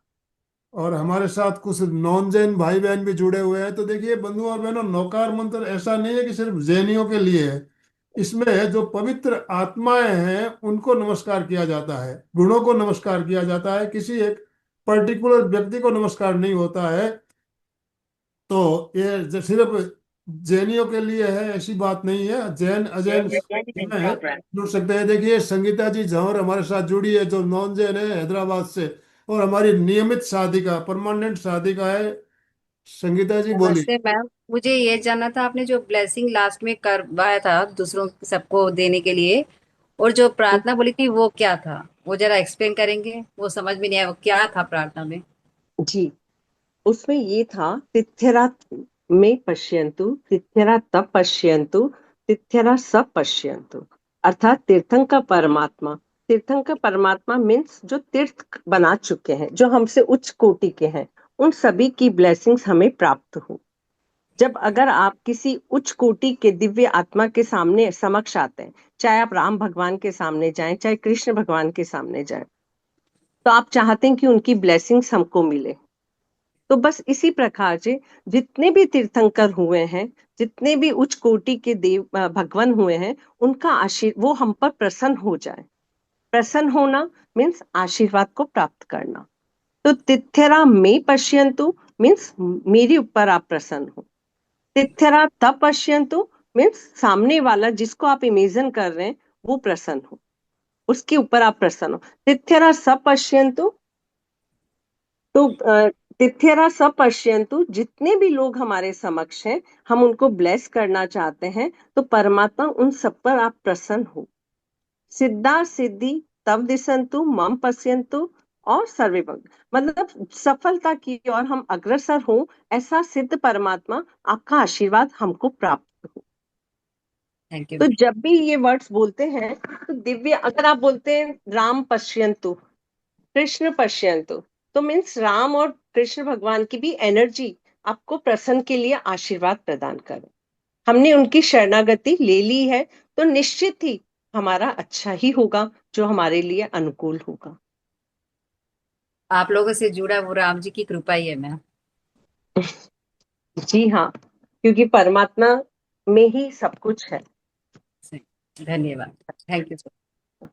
और हमारे साथ कुछ नॉन जैन भाई बहन भी जुड़े हुए हैं। तो देखिए बंधुओं और बहनों, नौकार मंत्र ऐसा नहीं है कि सिर्फ जैनियों के लिए है। इसमें जो पवित्र आत्माएं हैं उनको नमस्कार किया जाता है, गुणों को नमस्कार किया जाता है, किसी एक पर्टिकुलर व्यक्ति को नमस्कार नहीं होता है। तो ये सिर्फ जैनियों के लिए है ऐसी बात नहीं है, जैन अजैन में जुड़ सकते हैं। देखिए संगीता जी झंवर हमारे साथ जुड़ी है जो नॉन जैन है हैदराबाद से, और हमारी नियमित साधिका परमानेंट साधिका है। संगीता जी बोली। नमस्ते मैम। मुझे ये जानना था, आपने जो ब्लेसिंग लास्ट में करवाया था दूसरों सबको देने के लिए, और जो प्रार्थना बोली थी वो क्या था? वो जरा एक्सप्लेन करेंगे? वो समझ में नहीं आया, वो क्या था प्रार्थना में? जी, उसमें ये था तिथ्यरा में पश्यन्तु तिथ्यरा तप पश्यन्तु तिथ्यरा सब पश्यन्तु, अर्थात तीर्थंकर परमात्मा। तीर्थंकर परमात्मा मीन्स जो तीर्थ बना चुके हैं, जो हमसे उच्च कोटि के हैं, उन सभी की ब्लेसिंग्स हमें प्राप्त हो। जब अगर आप किसी उच्च कोटि के दिव्य आत्मा के सामने समक्ष आते हैं, चाहे आप राम भगवान के सामने जाएं, चाहे कृष्ण भगवान के सामने जाएं, तो आप चाहते हैं कि उनकी ब्लेसिंग्स हमको मिले। तो बस इसी प्रकार से जितने भी तीर्थंकर हुए हैं, जितने भी उच्च कोटि के देव भगवान हुए हैं, उनका आशीर्वाद वो हम पर प्रसन्न हो जाए। प्रसन्न होना मीन्स आशीर्वाद को प्राप्त करना। तो तिथ्यरा में पश्यन्तु मीन्स मेरे ऊपर आप प्रसन्न हो। तिथ्यरा तब पश्यन्तु मीन्स सामने वाला जिसको आप इमेजिन कर रहे हैं वो प्रसन्न हो, उसके ऊपर आप प्रसन्न हो। तिथ्यरा सब पश्यन्तु, तो तिथ्यरा सब पश्यन्तु जितने भी लोग हमारे समक्ष हैं, हम उनको ब्लेस करना चाहते हैं, तो परमात्मा उन सब पर आप प्रसन्न हो। सिद्धा सिद्धि तव दिशन्तु मम पश्यन्तु और सर्वे भक्त, मतलब सफलता की ओर हम अग्रसर हो, ऐसा सिद्ध परमात्मा आपका आशीर्वाद हमको प्राप्त हो। Thank you. तो जब भी ये वर्ड्स बोलते हैं तो दिव्य, अगर आप बोलते हैं राम पश्यन्तु कृष्ण पश्यन्तु, तो मीन्स राम और कृष्ण भगवान की भी एनर्जी आपको प्रसन्न के लिए आशीर्वाद प्रदान करे। हमने उनकी शरणागति ले ली है तो निश्चित ही हमारा अच्छा ही होगा, जो हमारे लिए अनुकूल होगा। आप लोगों से जुड़ा वो राम जी की कृपा ही है मैम। जी हाँ, क्योंकि परमात्मा में ही सब कुछ है। धन्यवाद। Thank you sir.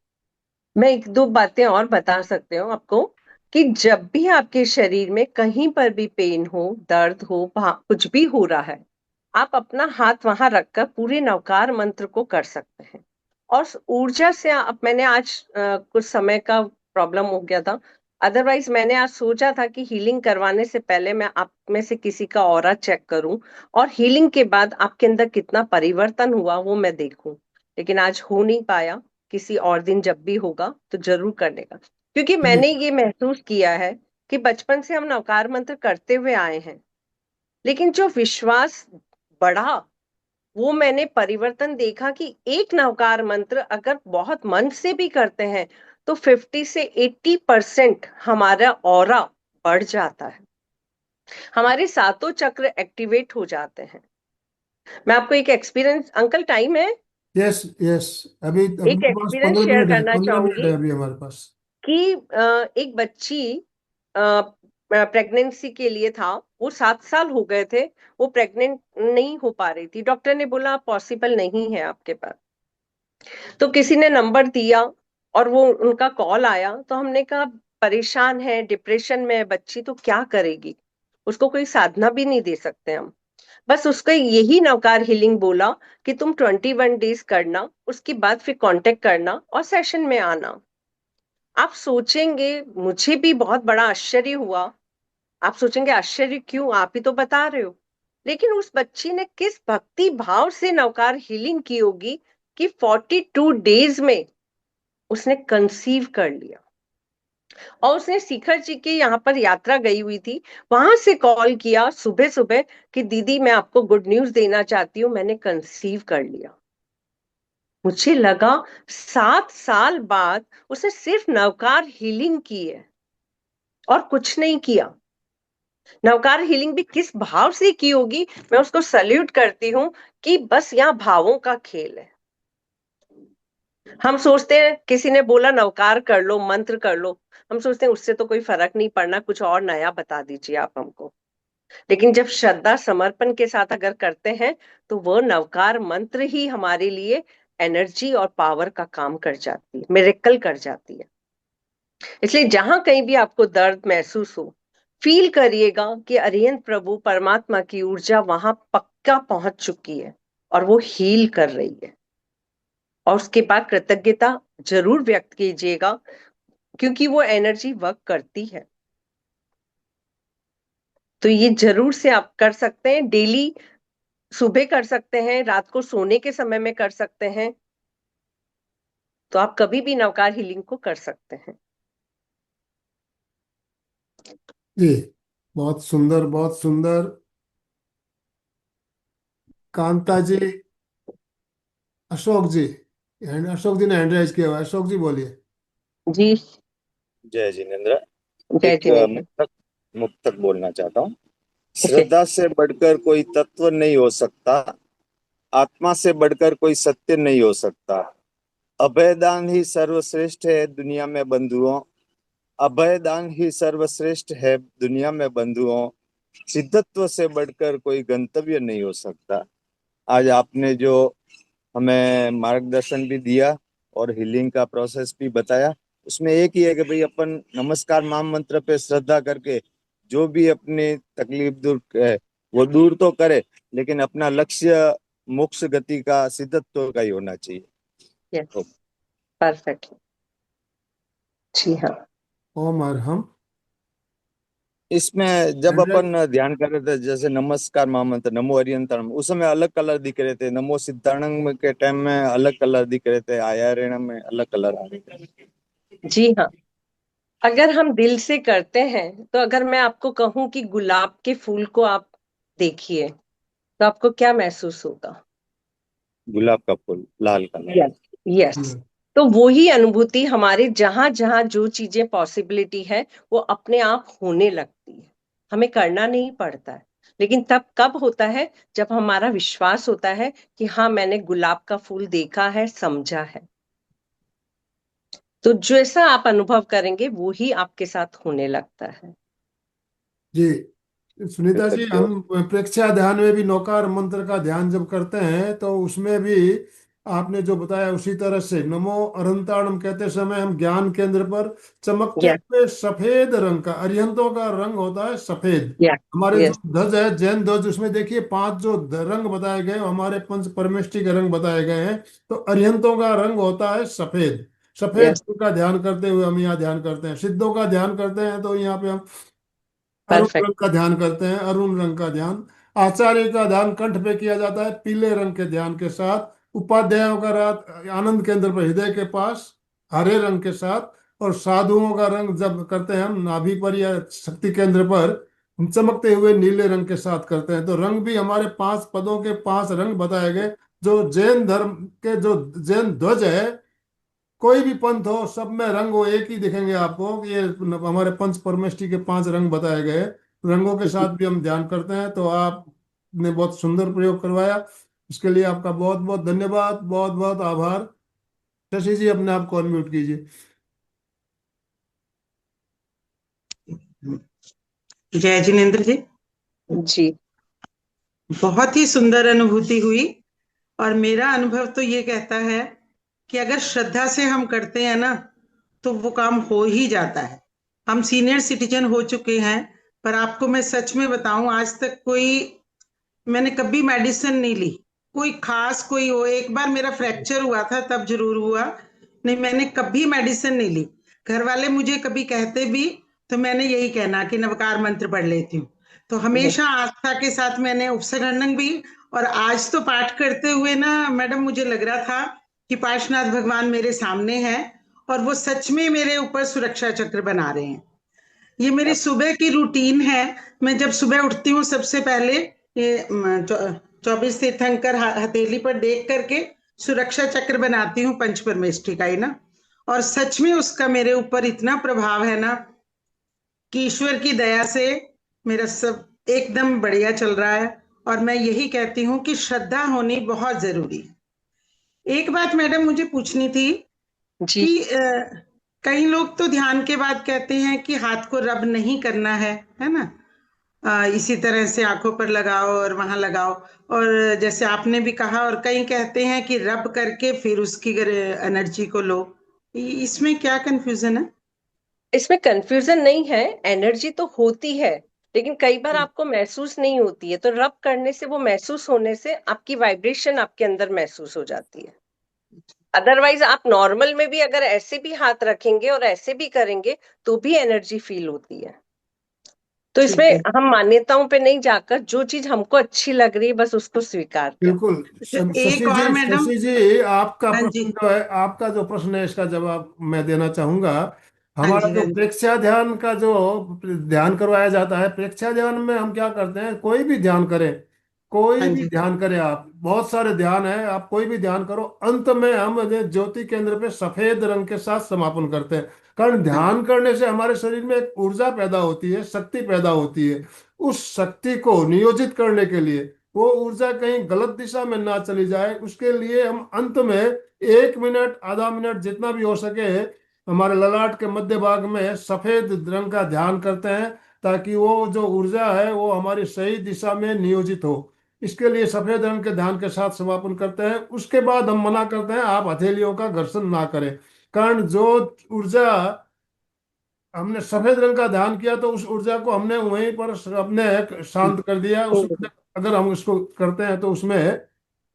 मैं एक दो बातें और बता सकते हूँ आपको, कि जब भी आपके शरीर में कहीं पर भी पेन हो, दर्द हो, कुछ भी हो रहा है, आप अपना हाथ वहां रखकर पूरे नवकार मंत्र को कर सकते हैं। और ऊर्जा से आप, मैंने आज कुछ समय का प्रॉब्लम हो गया था, अदरवाइज मैंने आज सोचा था कि हीलिंग करवाने से पहले मैं आप में से किसी का ऑरा चेक करूं और हीलिंग के बाद आपके अंदर कितना परिवर्तन हुआ वो मैं देखूं, लेकिन आज हो नहीं पाया। किसी और दिन जब भी होगा तो जरूर करने का, क्योंकि जी मैंने ये महसूस किया है कि बचपन से हम नवकार मंत्र करते हुए आए हैं, लेकिन जो विश्वास बढ़ा वो मैंने परिवर्तन देखा कि एक नवकार मंत्र अगर बहुत मन से भी करते हैं तो 50 से 80% हमारा ऑरा बढ़ जाता है, हमारे सातों चक्र एक्टिवेट हो जाते हैं। मैं आपको एक एक्सपीरियंस, अंकल टाइम है, यस यस, अभी एक अपने पास एक्सपीरियंस 15 शेयर मिनट है, करना 15 मिनट है चाहूंगी अभी हमारे पास। कि एक बच्ची प्रेगनेंसी के लिए था, वो 7 साल हो गए थे, वो प्रेग्नेंट नहीं हो पा रही थी, डॉक्टर ने बोला पॉसिबल नहीं है आपके पास। तो किसी ने नंबर दिया और वो उनका कॉल आया, तो हमने कहा परेशान है, डिप्रेशन में है बच्ची, तो क्या करेगी, उसको कोई साधना भी नहीं दे सकते हम। बस उसको यही नवकार हीलिंग बोला कि तुम 21 डेज करना, उसके बाद फिर कांटेक्ट करना और सेशन में आना। आप सोचेंगे, मुझे भी बहुत बड़ा आश्चर्य हुआ। आप सोचेंगे आश्चर्य क्यों, आप ही तो बता रहे हो, लेकिन उस बच्ची ने किस भक्ति भाव से नवकार हीलिंग की होगी कि 42 डेज में उसने कंसीव कर लिया। और उसने शिखर जी की यहाँ पर यात्रा गई हुई थी, वहां से कॉल किया सुबह सुबह कि दीदी मैं आपको गुड न्यूज देना चाहती हूँ, मैंने कंसीव कर लिया। मुझे लगा 7 साल बाद उसने सिर्फ नवकार हीलिंग की है और कुछ नहीं किया। नवकार हीलिंग भी किस भाव से की होगी, मैं उसको सल्यूट करती हूँ कि बस यहाँ भावों का खेल है। हम सोचते हैं किसी ने बोला नवकार कर लो, मंत्र कर लो, हम सोचते हैं उससे तो कोई फर्क नहीं पड़ना, कुछ और नया बता दीजिए आप हमको। लेकिन जब श्रद्धा समर्पण के साथ अगर करते हैं तो वो नवकार मंत्र ही हमारे लिए एनर्जी और पावर का काम कर जाती है, मिरेकल कर जाती है। इसलिए जहां कहीं भी आपको दर्द महसूस हो, फील करिएगा कि अरिहंत प्रभु परमात्मा की ऊर्जा वहां पक्का पहुंच चुकी है और वो हील कर रही है। और उसके बाद कृतज्ञता जरूर व्यक्त कीजिएगा, क्योंकि वो एनर्जी वर्क करती है। तो ये जरूर से आप कर सकते हैं, डेली सुबह कर सकते हैं, रात को सोने के समय में कर सकते हैं, तो आप कभी भी नवकार हीलिंग को कर सकते हैं। जी, बहुत सुंदर बहुत सुंदर। कांता जी, अशोक जी, अशोक जी ने हैंड राइज किया हुआ है, अशोक जी बोलिए। जी, जय जिनेन्द्र। जय एक जिनेन्द्र। मुक्तक मुक्तक बोलना चाहता हूँ। ओके। श्रद्धा से बढ़कर कोई तत्व नहीं हो सकता, आत्मा से बढ़कर कोई सत्य नहीं हो सकता। अभयदान ही सर्वश्रेष्ठ है दुनिया में बंधुओं, अभयदान ही सर्वश्रेष्ठ है दुनिया में बंधुओं। सिद्धत्व से बढ़कर कोई गंतव्य नहीं हो सकता। आज आपने जो हमें मार्गदर्शन भी दिया और हीलिंग का प्रोसेस भी बताया, उसमें एक ही है कि भाई अपन नमस्कार महामंत्र मंत्र पे श्रद्धा करके जो भी अपनी तकलीफ दूर है वो दूर तो करे, लेकिन अपना लक्ष्य मोक्ष गति का, सिद्धत्व का ही होना चाहिए। यस, तो परफेक्ट। जी हाँ। ओम अरहम। इसमें जब हैंड राइज। अपन ध्यान कर रहे थे, जैसे नमस्कार महामंत्र, नमो अरियंतरम, उस समय अलग कलर दिख रहे थे, नमो सिद्धाणंग के टाइम में अलग कलर दिख रहे थे, आयारेण में अलग कलर आ रहे थे। जी हाँ, अगर हम दिल से करते हैं तो अगर मैं आपको कहूं कि गुलाब के फूल को आप देखिए तो आपको क्या महसूस होगा? गुलाब का फूल लाल कलर। Yes, yes. तो वो ही अनुभूति हमारे जहां जहां जो चीजें पॉसिबिलिटी है वो अपने आप होने लगती है, हमें करना नहीं पड़ता है। लेकिन तब कब होता है, जब हमारा विश्वास होता है कि हाँ मैंने गुलाब का फूल देखा है, समझा है। तो जैसा आप अनुभव करेंगे वो ही आपके साथ होने लगता है। जी, सुनीता जी, कृतज्ञ। हम प्रेक्षा ध्यान में भी नौकार मंत्र का ध्यान जब करते हैं तो उसमें भी आपने जो बताया उसी तरह से नमो अरंताणम कहते समय हम ज्ञान केंद्र पर चमकते यस, हुए सफेद रंग का, अरिहंतों का रंग होता है सफेद। यस, हमारे जो यस, ध्वज है जैन ध्वज, उसमें देखिए 5 जो रंग बताए गए, हमारे पंच परमेष्टि के रंग बताए गए हैं, तो अरिहंतों का रंग होता है सफेद। सफेद यस, रंग का ध्यान करते हुए हम यहाँ ध्यान करते हैं। सिद्धों का ध्यान करते हैं तो यहाँ पे हम अरुण रंग परफेक्ट। का ध्यान करते हैं, अरुण रंग का ध्यान। आचार्य का ध्यान कंठ पे किया जाता है पीले रंग के ध्यान के साथ। उपाध्यायों का रात आनंद केंद्र पर हृदय के पास हरे रंग के साथ। और साधुओं का रंग जब करते हैं हम नाभि पर या शक्ति केंद्र पर, हम चमकते हुए नीले रंग के साथ करते हैं। तो रंग भी हमारे 5 पदों के 5 रंग बताए गए। जो जैन धर्म के जो जैन ध्वज है, कोई भी पंथ हो, सब में रंग वो एक ही दिखेंगे आपको। ये हमारे पंच परमेष्टि के 5 रंग बताए गए। रंगों के साथ भी हम ध्यान करते हैं। तो आपने बहुत सुंदर प्रयोग करवाया, इसके लिए आपका बहुत बहुत धन्यवाद, बहुत बहुत आभार। शशि जी, अपने आप को अनम्यूट कीजिए। जय जिनेन्द्र जी, जी। बहुत ही सुंदर अनुभूति हुई। और मेरा अनुभव तो ये कहता है कि अगर श्रद्धा से हम करते हैं ना, तो वो काम हो ही जाता है। हम सीनियर सिटीजन हो चुके हैं, पर आपको मैं सच में बताऊं, आज तक मैंने कभी मेडिसिन नहीं ली। कोई खास कोई हो, एक बार मेरा फ्रैक्चर हुआ था तब जरूर हुआ, नहीं मैंने कभी मेडिसिन नहीं ली। घर वाले मुझे कभी कहते भी तो मैंने यही कहना कि नवकार मंत्र पढ़ लेती हूँ। तो हमेशा आस्था के साथ मैंने उपसगणन भी। और आज तो पाठ करते हुए ना मैडम, मुझे लग रहा था कि पार्श्वनाथ भगवान मेरे सामने है और वो सच में मेरे ऊपर सुरक्षा चक्र बना रहे हैं। ये मेरी सुबह की रूटीन है। मैं जब सुबह उठती हूँ, सबसे पहले ये 24 तीर्थंकर हथेली पर देख करके सुरक्षा चक्र बनाती हूँ, पंच परमेष्ठी का ही ना। और सच में उसका मेरे ऊपर इतना प्रभाव है ना कि ईश्वर की दया से मेरा सब एकदम बढ़िया चल रहा है। और मैं यही कहती हूँ कि श्रद्धा होनी बहुत जरूरी है। एक बात मैडम मुझे पूछनी थी जी। कि कई लोग तो ध्यान के बाद कहते हैं कि हाथ को रब नहीं करना है ना। इसी तरह से आंखों पर लगाओ और वहां लगाओ। और जैसे आपने भी कहा, और कई कहते हैं कि रब करके फिर उसकी एनर्जी को लो। इसमें क्या कंफ्यूजन है? इसमें कंफ्यूजन नहीं है, एनर्जी तो होती है, लेकिन कई बार आपको महसूस नहीं होती है। तो रब करने से, वो महसूस होने से आपकी वाइब्रेशन आपके अंदर महसूस हो जाती है। अदरवाइज आप नॉर्मल में भी अगर ऐसे भी हाथ रखेंगे और ऐसे भी करेंगे तो भी एनर्जी फील होती है। तो ठीक इसमें है। हम मान्यताओं पे नहीं जाकर जो चीज हमको अच्छी लग रही है बस उसको स्वीकार करें। बिल्कुल। एक और मैडम। शशि जी, आपका हाँ जी। प्रश्न जो है, आपका जो प्रश्न है, इसका जवाब मैं देना चाहूंगा। हाँ हमारा जी। जो हाँ जी। प्रेक्षा ध्यान का जो ध्यान करवाया जाता है, प्रेक्षा ध्यान में हम क्या करते हैं, कोई भी ध्यान करें, कोई हाँ भी जी। ध्यान करें आप, बहुत सारे ध्यान है, आप कोई भी ध्यान करो, अंत में हम ज्योति केंद्र पे सफेद रंग के साथ समापन करते हैं। कारण हाँ जी। ध्यान करने से हमारे शरीर में एक ऊर्जा पैदा होती है, शक्ति पैदा होती है। उस शक्ति को नियोजित करने के लिए, वो ऊर्जा कहीं गलत दिशा में ना चली जाए, उसके लिए हम अंत में 1 मिनट, आधा मिनट, जितना भी हो सके, हमारे ललाट के मध्य भाग में सफेद रंग का ध्यान करते हैं, ताकि वो जो ऊर्जा है वो हमारी सही दिशा में नियोजित हो। इसके लिए सफेद रंग के ध्यान के साथ समापन करते हैं। उसके बाद हम मना करते हैं आप हथेलियों का घर्षण ना करें। कारण जो ऊर्जा हमने सफेद रंग का ध्यान किया, तो उस ऊर्जा को हमने वहीं पर अपने शांत कर दिया। उसमें अगर हम उसको करते हैं तो उसमें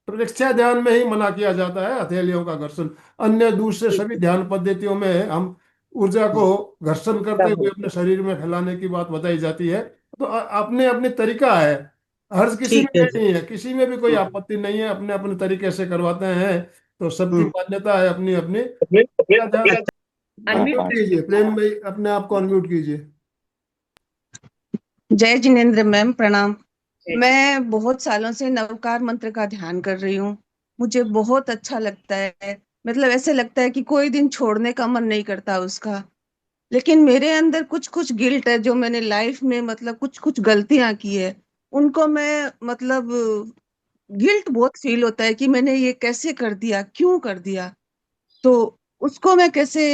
प्रतीक्षा ध्यान में ही मना किया जाता है हथेलियों का घर्षण। अन्य दूसरे ठीक सभी है। ध्यान पद्धतियों में हम ऊर्जा को घर्षण करते हुए अपने शरीर में फैलाने की बात बताई जाती है। तो अपने अपने तरीका है, हर किसी में ठीक है ये जी। नहीं है, किसी में भी कोई आपत्ति नहीं है, अपने अपने तरीके से करवाते हैं। तो सबकी हम्म। मान्यता है अपनी अपनी। Unmute unmute. कीजिए प्रेम भाई, अपने आप को अनम्यूट कीजिए। जय जिनेन्द्र मैम, प्रणाम। जय जी। मैं बहुत सालों से नवकार मंत्र का ध्यान कर रही हूँ। मुझे बहुत अच्छा लगता है। मतलब ऐसे लगता है कि कोई दिन छोड़ने का मन नहीं करता उसका। लेकिन मेरे अंदर कुछ कुछ गिल्ट है, जो मैंने लाइफ में मतलब कुछ कुछ गलतियां की है। उनको मैं मतलब गिल्ट बहुत फील होता है कि मैंने ये कैसे कर दिया, क्यों कर दिया। तो उसको मैं कैसे।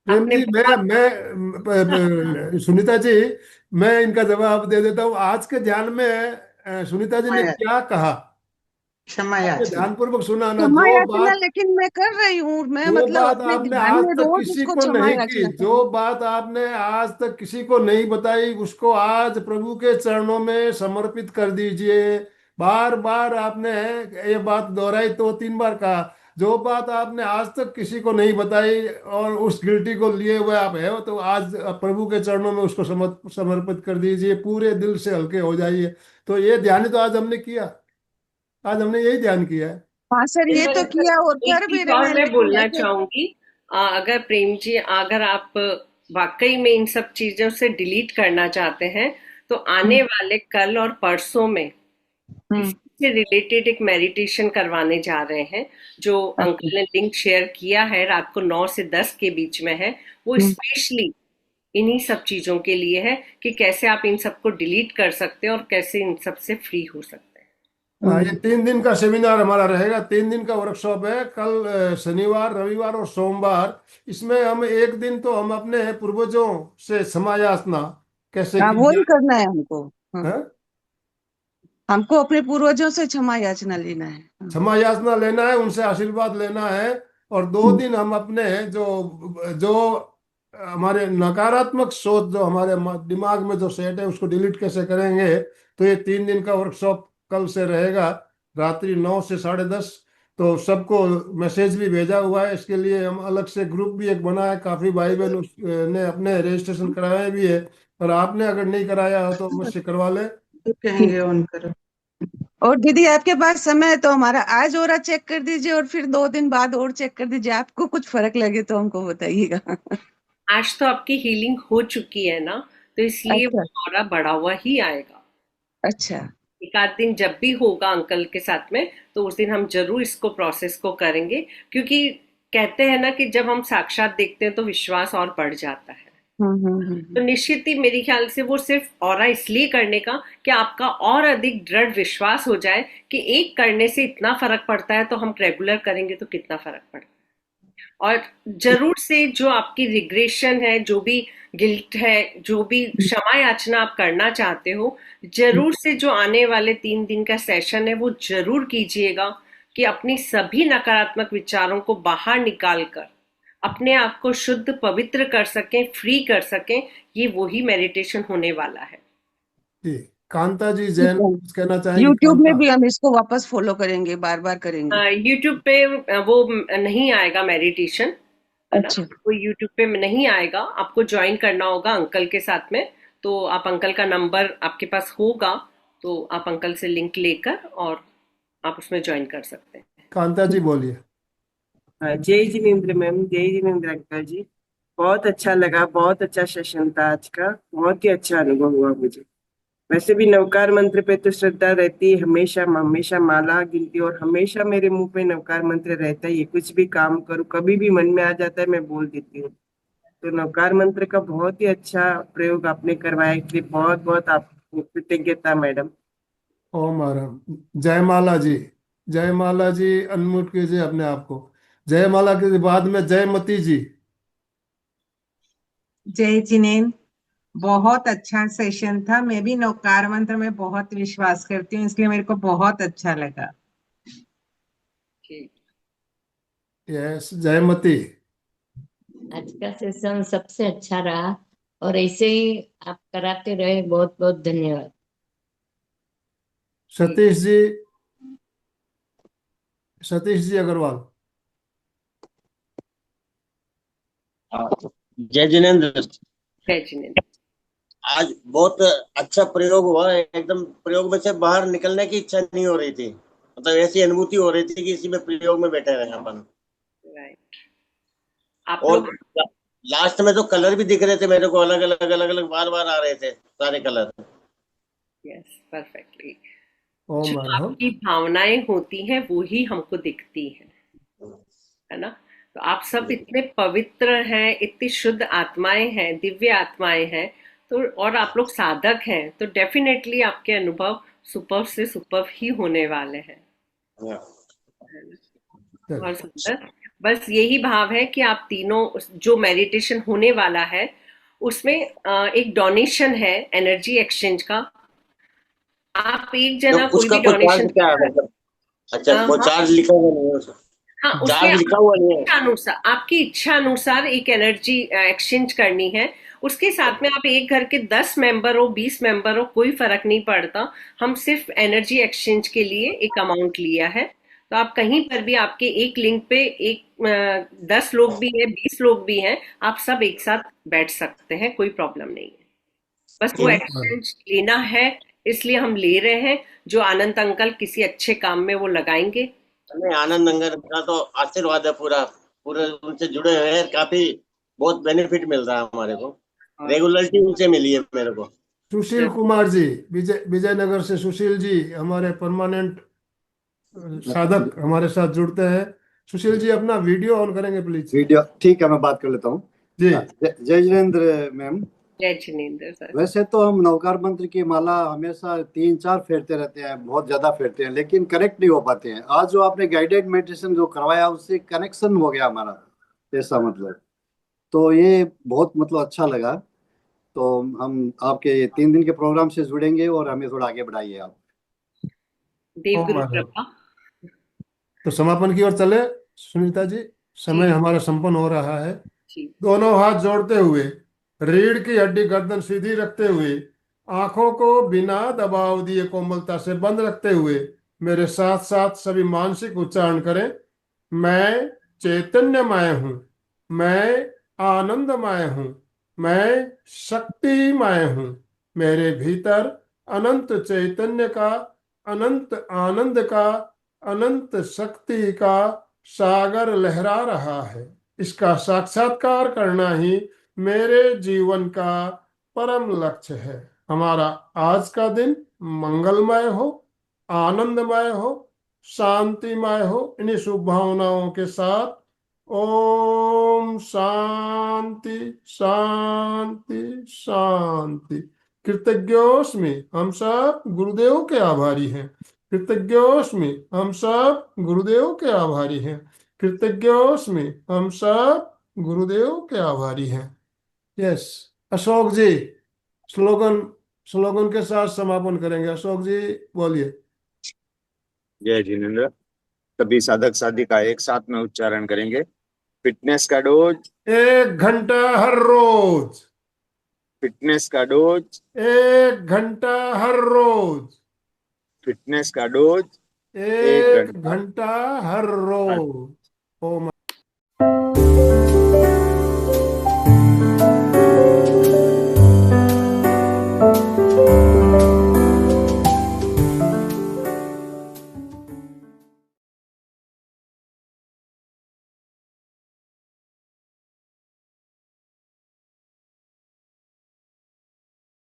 प्रेम आपने जी, बहुत सुनीता जी, मैं इनका जवाब दे देता हूँ। आज के ध्यान में सुनीता जी ने क्षमा क्या कहा, क्षमा आपने याचना। ध्यानपूर्वक सुना ना? क्षमा जो याचना, बात, लेकिन मैं कर रही हूँ। मैं जो मतलब बात अपने आपने ध्यान आज में तक रोज किसी उसको को क्षमा नहीं की, याचना कर रही जो हूँ। बात आपने आज तक किसी को नहीं बताई, उसको आज प्रभु के चरणों में समर्पित कर दीजिए। बार बार आपने ये बात दोहराई, तो 3 बार कहा। जो बात आपने आज तक किसी को नहीं बताई और उस गिल्टी को लिए हुए आप है, तो आज प्रभु के चरणों में उसको समर्पित कर दीजिए, पूरे दिल से हल्के हो जाइए। तो ये ध्यान ही तो आज हमने किया, आज हमने यही ध्यान किया है। हाँ सर, ये तो किया और एक कर भी चीज रहे और हैं, मैं लेकिन बोलना ऐसे चाहूंगी, अगर प्रेम जी, अगर आप वाकई में इन सब चीजों से डिलीट करना चाहते हैं तो आने वाले कल और परसों में हम्म, इसी से रिलेटेड एक मेडिटेशन करवाने जा रहे हैं, जो अच्छा, अंकल ने लिंक शेयर किया है, रात को 9 से 10 के बीच में है। वो हम्म, स्पेशली इन्हीं सब चीजों के लिए है कि कैसे आप इन सबको डिलीट कर सकते हैं और कैसे इन सब से फ्री हो सकते हैं। ये 3 दिन का सेमिनार हमारा रहेगा, 3 दिन का वर्कशॉप है। कल शनिवार, रविवार और सोमवार। इसमें हम एक दिन तो हम अपने पूर्वजों से क्षमा याचना कैसे हाँ की वो ही जाए, करना है हमको। हाँ, हैं? हमको अपने पूर्वजों से क्षमा याचना लेना है। हाँ, क्षमा याचना लेना है, उनसे आशीर्वाद लेना है। और 2 दिन हम अपने जो जो हमारे नकारात्मक सोच जो हमारे दिमाग में जो सेट है उसको डिलीट कैसे करेंगे। तो ये 3 दिन का वर्कशॉप कल से रहेगा, रात्रि 9 से 10:30। तो सबको मैसेज भी भेजा हुआ है, इसके लिए हम अलग से ग्रुप भी एक बना है। काफी भाई बहन ने अपने रजिस्ट्रेशन कराए भी है, और आपने अगर नहीं कराया हो तो मुझसे करवा ले। तो कहेंगे ऑन करो। और दीदी आपके पास समय है तो हमारा आज और चेक कर दीजिए, और फिर 2 दिन बाद और चेक कर दीजिए। आपको कुछ फर्क लगे तो हमको बताइएगा। आज तो आपकी हीलिंग हो चुकी है ना, तो इसलिए अच्छा, वो ऑरा बढ़ा हुआ ही आएगा। अच्छा, एक आध दिन जब भी होगा अंकल के साथ में, तो उस दिन हम जरूर इसको प्रोसेस को करेंगे, क्योंकि कहते हैं ना कि जब हम साक्षात देखते हैं तो विश्वास और बढ़ जाता है। तो निश्चित ही मेरे ख्याल से वो सिर्फ ऑरा इसलिए करने का कि आपका और अधिक दृढ़ विश्वास हो जाए कि एक करने से इतना फर्क पड़ता है, तो हम रेगुलर करेंगे तो कितना फर्क पड़ता है। और जरूर से जो आपकी रिग्रेशन है, जो भी गिल्ट है, जो भी क्षमा याचना आप करना चाहते हो, जरूर से जो आने वाले 3 दिन का सेशन है वो जरूर कीजिएगा, कि अपनी सभी नकारात्मक विचारों को बाहर निकाल कर अपने आप को शुद्ध पवित्र कर सकें, फ्री कर सकें। ये वही मेडिटेशन होने वाला है। जी, कांता जी जैन कुछ कहना चाहेंगे? यूट्यूब में कांता। भी हम इसको वापस फॉलो करेंगे, बार बार करेंगे। यूट्यूब पे वो नहीं आएगा मेडिटेशन, है ना, अच्छा, वो यूट्यूब पे नहीं आएगा। आपको ज्वाइन करना होगा अंकल के साथ में। तो आप, अंकल का नंबर आपके पास होगा, तो आप अंकल से लिंक लेकर और आप उसमें ज्वाइन कर सकते हैं। कांता जी बोलिए। हाँ, जय जिनेन्द्र मैम, जय जिनेन्द्र अंकल जी। बहुत अच्छा लगा, बहुत अच्छा सेशन था आज का, बहुत ही अच्छा अनुभव हुआ मुझे। वैसे भी नवकार मंत्र पे तो श्रद्धा रहती है, हमेशा हमेशा माला गिनती, और हमेशा मेरे मुंह पे नवकार मंत्र रहता है। ये कुछ भी काम करूँ, कभी भी मन में आ जाता है, मैं बोल देती हूँ। तो नवकार मंत्र का बहुत ही अच्छा प्रयोग आपने करवाया, इसलिए बहुत बहुत आपको कृतज्ञता मैडम। ओम आराम। जयमाला जी, जयमाला जी अनम्यूट कीजिए अपने आप को। जयमाला के बाद में जयमती जी। जय जिनेन्द्र, बहुत अच्छा सेशन था। मैं भी नवकार मंत्र में बहुत विश्वास करती हूँ, इसलिए मेरे को बहुत अच्छा लगा। यस, जयमती। आज का सेशन सबसे अच्छा रहा और ऐसे ही आप कराते रहे। बहुत बहुत धन्यवाद। सतीश जी, सतीश जी अग्रवाल। जय जिनेन्द्र। जय जिनेन्द्र। आज बहुत अच्छा प्रयोग हुआ, एकदम प्रयोग में से बाहर निकलने की इच्छा नहीं हो रही थी, मतलब ऐसी अनुभूति हो रही थी कि इसी में प्रयोग में बैठे रहे अपन। राइट। आप और लोग लास्ट में तो कलर भी दिख रहे थे मेरे को, अलग अलग अलग अलग बार बार आ रहे थे सारे कलर। Yes, perfectly. ओम जो आराम। आपकी भावनाएं होती हैं वो ही हमको दिखती हैं, है ना। तो आप सब इतने पवित्र हैं, इतनी शुद्ध आत्माएं हैं, दिव्य आत्माएं हैं। तो और आप लोग साधक हैं, तो डेफिनेटली आपके अनुभव सुपर से सुपर ही होने वाले हैं। बहुत सुंदर। बस यही भाव है कि आप तीनों, जो मेडिटेशन होने वाला है उसमें एक डोनेशन है एनर्जी एक्सचेंज का। आप एक जना कोई उसका भी कोई चार्ज डोनेशन, क्या है मतलब? अच्छा, वो हाँ चार्ज लिखा हुआ नहीं है उसका? हाँ, उसमें चार्ज लिखा हुआ नहीं है? अनुसार, आपकी इच्छा अनुसार एक एनर्जी एक्सचेंज करनी है। उसके साथ में आप एक घर के 10 मेंबर हो, 20 मेंबर हो, कोई फर्क नहीं पड़ता। हम सिर्फ एनर्जी एक्सचेंज के लिए एक अमाउंट लिया है। तो आप कहीं पर भी आपके एक लिंक पे 10 लोग भी हैं, 20 लोग भी हैं, आप सब एक साथ बैठ सकते हैं, कोई प्रॉब्लम नहीं है। बस वो तो एक्सपेंस लेना है, इसलिए हम ले रहे हैं। जो आनंद अंकल किसी अच्छे काम में वो लगाएंगे। नहीं, आनंद अंगर का तो आशीर्वाद है, पूरा पूरे उनसे जुड़े हुए हैं, काफी बहुत बेनिफिट मिल रहा है हमारे को, रेगुलरिटी उनसे मिली है मेरे को। सुशील कुमार जी, विजयनगर से सुशील जी हमारे परमानेंट साधक हमारे साथ जुड़ते हैं। सुशील जी अपना वीडियो ऑन करेंगे प्लीज। वीडियो ठीक है, मैं बात कर लेता हूँ। जी जय जिनेन्द्र मैम। जय जिनेन्द्र सर। वैसे तो हम नवकार मंत्र की माला हमेशा 3-4 फेरते रहते हैं, बहुत ज्यादा फेरते हैं, लेकिन कनेक्ट नहीं हो पाते हैं। आज जो आपने गाइडेड मेडिटेशन जो करवाया उससे कनेक्शन हो गया हमारा, ऐसा मतलब। तो ये बहुत मतलब अच्छा लगा। तो हम आपके 3 दिन के प्रोग्राम से जुड़ेंगे और हमें थोड़ा आगे बढ़ाइए आप। देवगुरु कृपा। तो समापन की ओर चले सुनीता जी, समय हमारा संपन्न हो रहा है। जी। दोनों हाथ जोड़ते हुए, रीढ़ की हड्डी गर्दन सीधी रखते हुए, आंखों को बिना दबाव दिए कोमलता से बंद रखते हुए मेरे साथ साथ सभी मानसिक उच्चारण करें। मैं चैतन्यमय हूँ, मैं आनंदमय हूँ, मैं शक्तिमय हूँ। मेरे भीतर अनंत चैतन्य का, अनंत आनंद का, अनंत शक्ति का सागर लहरा रहा है। इसका साक्षात्कार करना ही मेरे जीवन का परम लक्ष्य है। हमारा आज का दिन मंगलमय हो, आनंदमय हो, शांतिमय हो। इन्हीं शुभ भावनाओं के साथ ओम शांति शांति शांति। कृतज्ञोस्मि, हम सब गुरुदेव के आभारी हैं। कृतज्ञोस्मि, हम सब गुरुदेव के आभारी हैं। कृतज्ञोस्मि, हम सब गुरुदेव के आभारी हैं। यस, अशोक जी स्लोगन स्लोगन के साथ समापन करेंगे। अशोक जी बोलिए। जय जिनेन्द्र। सभी साधक साधिका एक साथ में उच्चारण करेंगे। फिटनेस का डोज 1 घंटा हर रोज। फिटनेस का डोज 1 घंटा हर रोज। फिटनेस का डोज 1 घंटा घंटा हर रोज। ओम